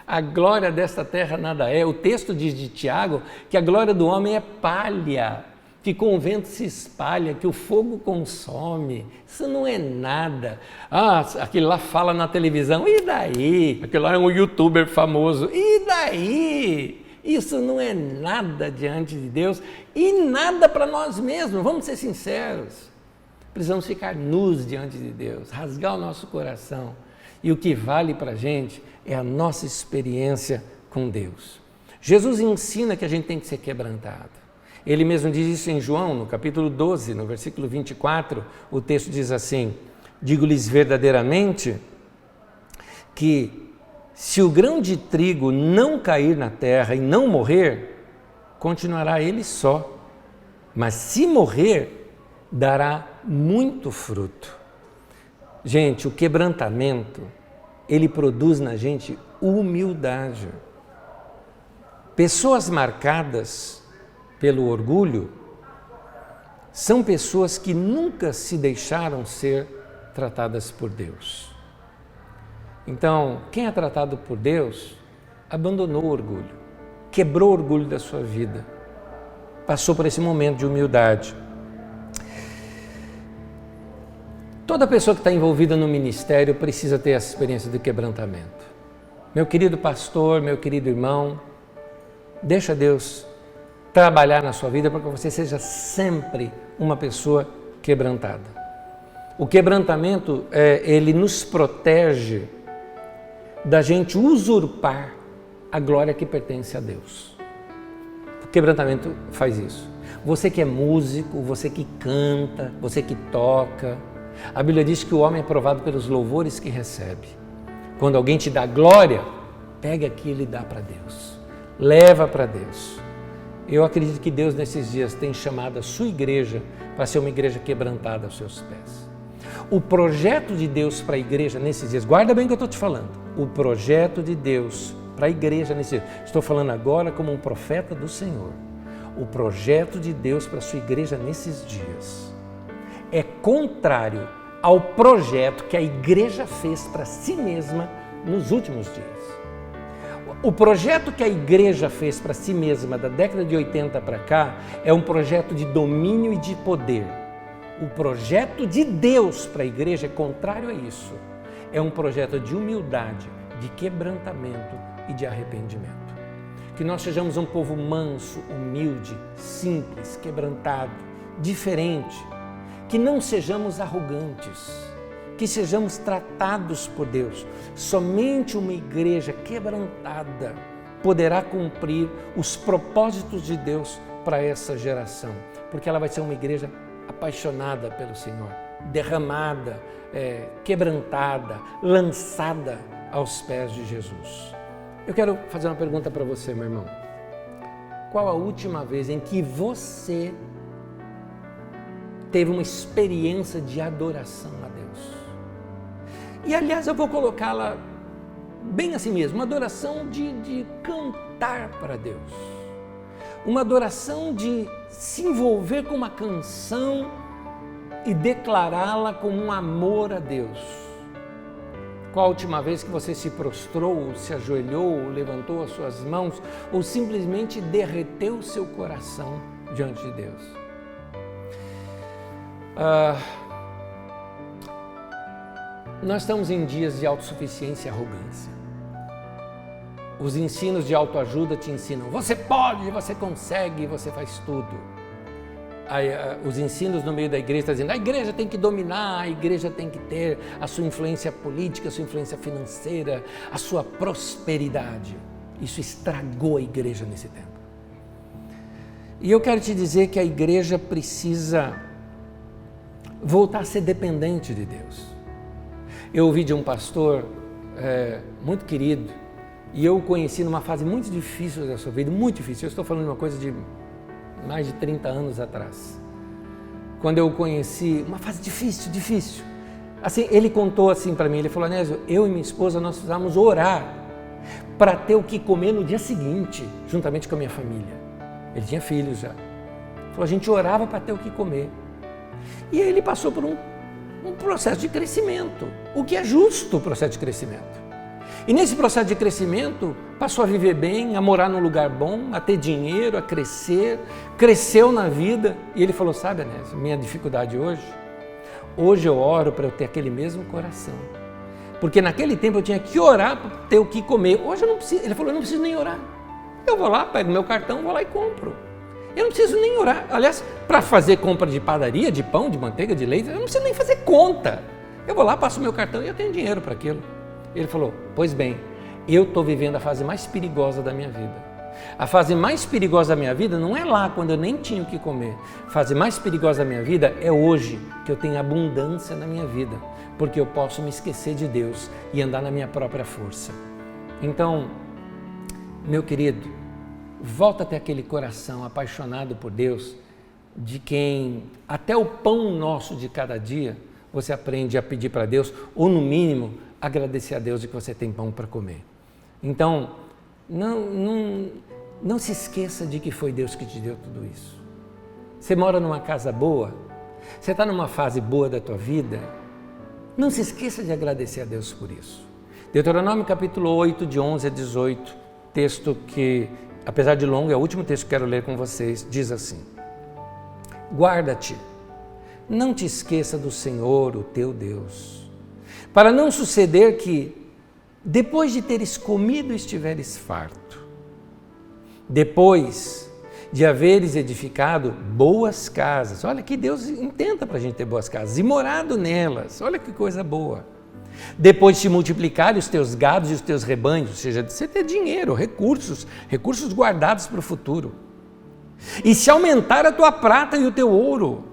A glória desta terra nada é. O texto diz de Tiago que a glória do homem é palha, que com o vento se espalha, que o fogo consome. Isso não é nada. Aquele lá fala na televisão, e daí? Aquele lá é um youtuber famoso, e daí? Isso não é nada diante de Deus e nada para nós mesmos, vamos ser sinceros. Precisamos ficar nus diante de Deus, rasgar o nosso coração. E o que vale para a gente é a nossa experiência com Deus. Jesus ensina que a gente tem que ser quebrantado. Ele mesmo diz isso em João, no capítulo 12, no versículo 24, o texto diz assim: digo-lhes verdadeiramente que se o grão de trigo não cair na terra e não morrer, continuará ele só, mas se morrer, dará muito fruto. Gente, o quebrantamento, ele produz na gente humildade. Pessoas marcadas pelo orgulho são pessoas que nunca se deixaram ser tratadas por Deus. Então, quem é tratado por Deus abandonou o orgulho, quebrou o orgulho da sua vida, passou por esse momento de humildade. Toda pessoa que está envolvida no ministério precisa ter essa experiência de quebrantamento. Meu querido pastor, meu querido irmão, deixa Deus trabalhar na sua vida para que você seja sempre uma pessoa quebrantada. O quebrantamento, ele nos protege da gente usurpar a glória que pertence a Deus. O quebrantamento faz isso. Você que é músico, você que canta, você que toca, a Bíblia diz que o homem é provado pelos louvores que recebe. Quando alguém te dá glória, pega aquilo e dá para Deus. Leva para Deus. Eu acredito que Deus nesses dias tem chamado a sua igreja para ser uma igreja quebrantada aos seus pés. O projeto de Deus para a igreja nesses dias, guarda bem o que eu estou te falando, o projeto de Deus para a igreja nesses dias, estou falando agora como um profeta do Senhor, o projeto de Deus para a sua igreja nesses dias é contrário ao projeto que a igreja fez para si mesma nos últimos dias. O projeto que a igreja fez para si mesma da década de 80 para cá é um projeto de domínio e de poder. O projeto de Deus para a igreja é contrário a isso. É um projeto de humildade, de quebrantamento e de arrependimento. Que nós sejamos um povo manso, humilde, simples, quebrantado, diferente. Que não sejamos arrogantes, que sejamos tratados por Deus. Somente uma igreja quebrantada poderá cumprir os propósitos de Deus para essa geração, porque ela vai ser uma igreja apaixonada pelo Senhor, derramada, quebrantada, lançada aos pés de Jesus. Eu quero fazer uma pergunta para você, meu irmão. Qual a última vez em que você teve uma experiência de adoração a Deus? E aliás, eu vou colocá-la bem assim mesmo, uma adoração de cantar para Deus. Uma adoração de se envolver com uma canção e declará-la como um amor a Deus. Qual a última vez que você se prostrou, se ajoelhou, levantou as suas mãos ou simplesmente derreteu o seu coração diante de Deus? Nós estamos em dias de autossuficiência e arrogância. Os ensinos de autoajuda te ensinam, você pode, você consegue, você faz tudo. Os ensinos no meio da igreja estão dizendo, a igreja tem que dominar, a igreja tem que ter a sua influência política, a sua influência financeira, a sua prosperidade. Isso estragou a igreja nesse tempo. E eu quero te dizer que a igreja precisa voltar a ser dependente de Deus. Eu ouvi de um pastor muito querido, e eu o conheci numa fase muito difícil da sua vida, muito difícil. Eu estou falando de uma coisa de mais de 30 anos atrás. Quando eu o conheci, uma fase difícil. Assim, ele contou assim para mim, ele falou, Anésio, eu e minha esposa, nós precisamos orar para ter o que comer no dia seguinte, juntamente com a minha família. Ele tinha filhos já. Ele falou, a gente orava para ter o que comer. E aí ele passou por um processo de crescimento, o que é justo o processo de crescimento. E nesse processo de crescimento, passou a viver bem, a morar num lugar bom, a ter dinheiro, a crescer, cresceu na vida. E ele falou, sabe, Anésio, minha dificuldade hoje eu oro para eu ter aquele mesmo coração. Porque naquele tempo eu tinha que orar para ter o que comer. Hoje eu não preciso. Ele falou, eu não preciso nem orar. Eu vou lá, pego meu cartão, vou lá e compro. Eu não preciso nem orar. Aliás, para fazer compra de padaria, de pão, de manteiga, de leite, eu não preciso nem fazer conta. Eu vou lá, passo meu cartão e eu tenho dinheiro para aquilo. Ele falou, pois bem, eu estou vivendo a fase mais perigosa da minha vida. A fase mais perigosa da minha vida não é lá, quando eu nem tinha o que comer. A fase mais perigosa da minha vida é hoje, que eu tenho abundância na minha vida, porque eu posso me esquecer de Deus e andar na minha própria força. Então, meu querido, volta a ter aquele coração apaixonado por Deus, de quem até o pão nosso de cada dia, você aprende a pedir para Deus, ou no mínimo, agradecer a Deus de que você tem pão para comer. Então, não se esqueça de que foi Deus que te deu tudo isso. Você mora numa casa boa, você está numa fase boa da tua vida, não se esqueça de agradecer a Deus por isso. Deuteronômio capítulo 8, de 11 a 18, texto que, apesar de longo, é o último texto que quero ler com vocês, diz assim: guarda-te, não te esqueça do Senhor, o teu Deus, para não suceder que, depois de teres comido, estiveres farto, depois de haveres edificado boas casas, olha que Deus intenta para a gente ter boas casas, e morado nelas, olha que coisa boa, depois de se multiplicarem os teus gados e os teus rebanhos, ou seja, de você ter dinheiro, recursos guardados para o futuro, e se aumentar a tua prata e o teu ouro,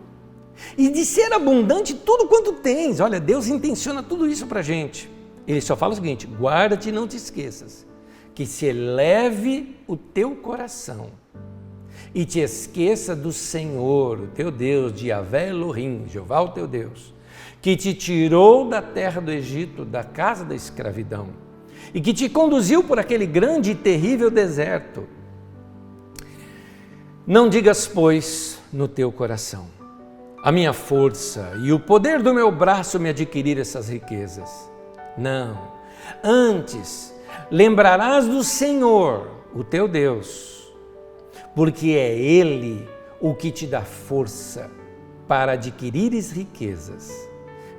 e de ser abundante tudo quanto tens. Olha, Deus intenciona tudo isso para a gente. Ele só fala o seguinte: guarda-te e não te esqueças, que se eleve o teu coração e te esqueça do Senhor, o teu Deus, de Yahvé Elohim, Jeová o teu Deus, que te tirou da terra do Egito, da casa da escravidão, e que te conduziu por aquele grande e terrível deserto. Não digas, pois, no teu coração: a minha força e o poder do meu braço me adquiriram essas riquezas. Não, antes, Lembrarás do Senhor, o teu Deus, porque é Ele o que te dá força para adquirires riquezas,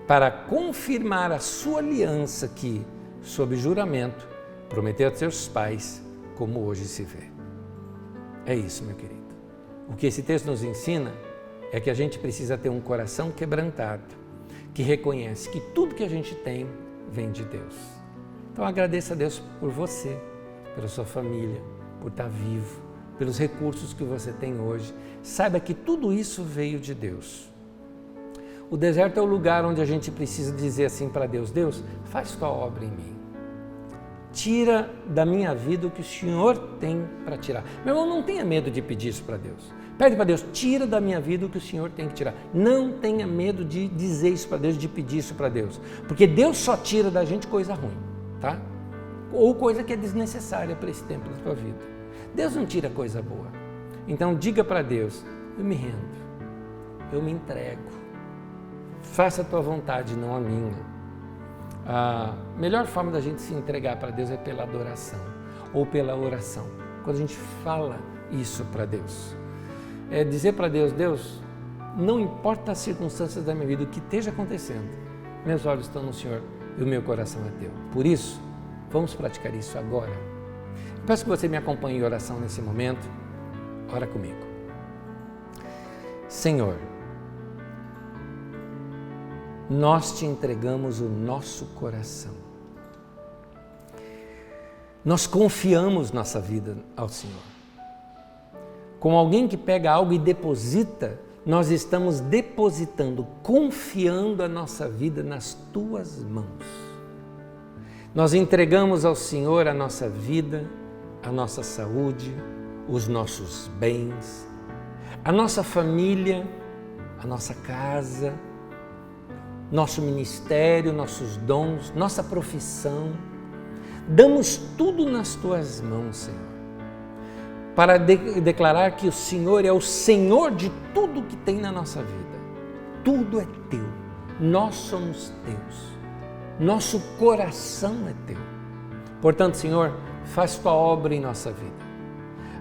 para confirmar a sua aliança que, sob juramento, prometeu a seus pais, como hoje se vê. É isso, meu querido. O que esse texto nos ensina é que a gente precisa ter um coração quebrantado, que reconhece que tudo que a gente tem vem de Deus. Então agradeça a Deus por você, pela sua família, por estar vivo, pelos recursos que você tem hoje. Saiba que tudo isso veio de Deus. O deserto é o lugar onde a gente precisa dizer assim para Deus: Deus, faz tua obra em mim. Tira da minha vida o que o Senhor tem para tirar. Meu irmão, não tenha medo de pedir isso para Deus. Pede para Deus, tira da minha vida o que o Senhor tem que tirar. Não tenha medo de dizer isso para Deus, de pedir isso para Deus. Porque Deus só tira da gente coisa ruim, tá? Ou coisa que é desnecessária para esse tempo da tua vida. Deus não tira coisa boa. Então diga para Deus, eu me rendo, eu me entrego. Faça a tua vontade, não a minha. A melhor forma da gente se entregar para Deus é pela adoração ou pela oração. Quando a gente fala isso para Deus. É dizer para Deus, Deus, não importa as circunstâncias da minha vida, o que esteja acontecendo, meus olhos estão no Senhor e o meu coração é teu. Por isso, vamos praticar isso agora. Eu peço que você me acompanhe em oração nesse momento. Ora comigo. Senhor, nós te entregamos o nosso coração. Nós confiamos nossa vida ao Senhor. Como alguém que pega algo e deposita, nós estamos depositando, confiando a nossa vida nas tuas mãos. Nós entregamos ao Senhor a nossa vida, a nossa saúde, os nossos bens, a nossa família, a nossa casa, nosso ministério, nossos dons, nossa profissão. Damos tudo nas tuas mãos, Senhor, para declarar que o Senhor é o Senhor de tudo que tem na nossa vida. Tudo é teu, nós somos teus, nosso coração é teu. Portanto, Senhor, faz tua obra em nossa vida.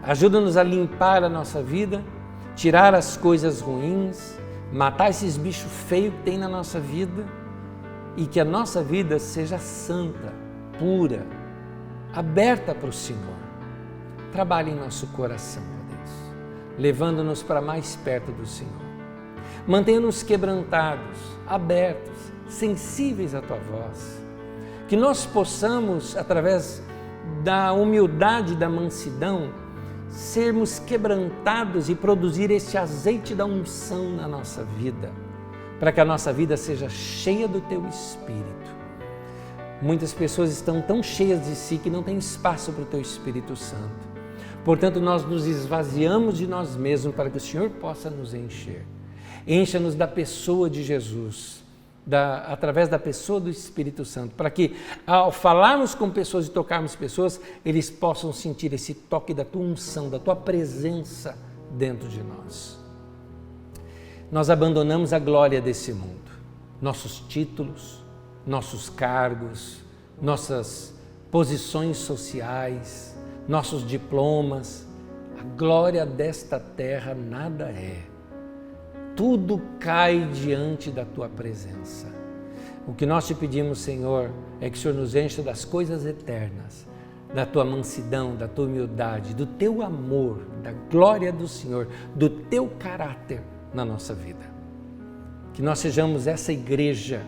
Ajuda-nos a limpar a nossa vida, tirar as coisas ruins, matar esses bichos feios que tem na nossa vida e que a nossa vida seja santa, pura, aberta para o Senhor. Trabalhe em nosso coração, ó Deus, levando-nos para mais perto do Senhor. Mantenha-nos quebrantados, abertos, sensíveis à Tua voz. Que nós possamos, através da humildade e da mansidão, sermos quebrantados e produzir esse azeite da unção na nossa vida, para que a nossa vida seja cheia do Teu Espírito. Muitas pessoas estão tão cheias de si que não tem espaço para o Teu Espírito Santo. Portanto, nós nos esvaziamos de nós mesmos para que o Senhor possa nos encher. Encha-nos da pessoa de Jesus, através da pessoa do Espírito Santo, para que ao falarmos com pessoas e tocarmos pessoas, eles possam sentir esse toque da Tua unção, da Tua presença dentro de nós. Nós abandonamos a glória desse mundo, nossos títulos, nossos cargos, nossas posições sociais, nossos diplomas. A glória desta terra nada é. Tudo cai diante da Tua presença. O que nós te pedimos, Senhor, é que o Senhor nos encha das coisas eternas, da Tua mansidão, da Tua humildade, do Teu amor, da glória do Senhor, do Teu caráter na nossa vida. Que nós sejamos essa igreja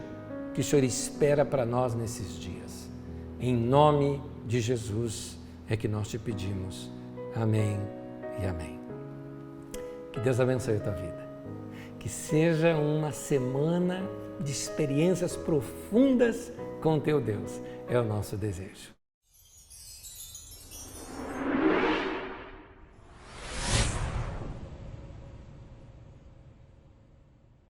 que o Senhor espera para nós nesses dias. Em nome de Jesus é que nós te pedimos. Amém e amém. Que Deus abençoe a tua vida. Que seja uma semana de experiências profundas com o teu Deus. É o nosso desejo.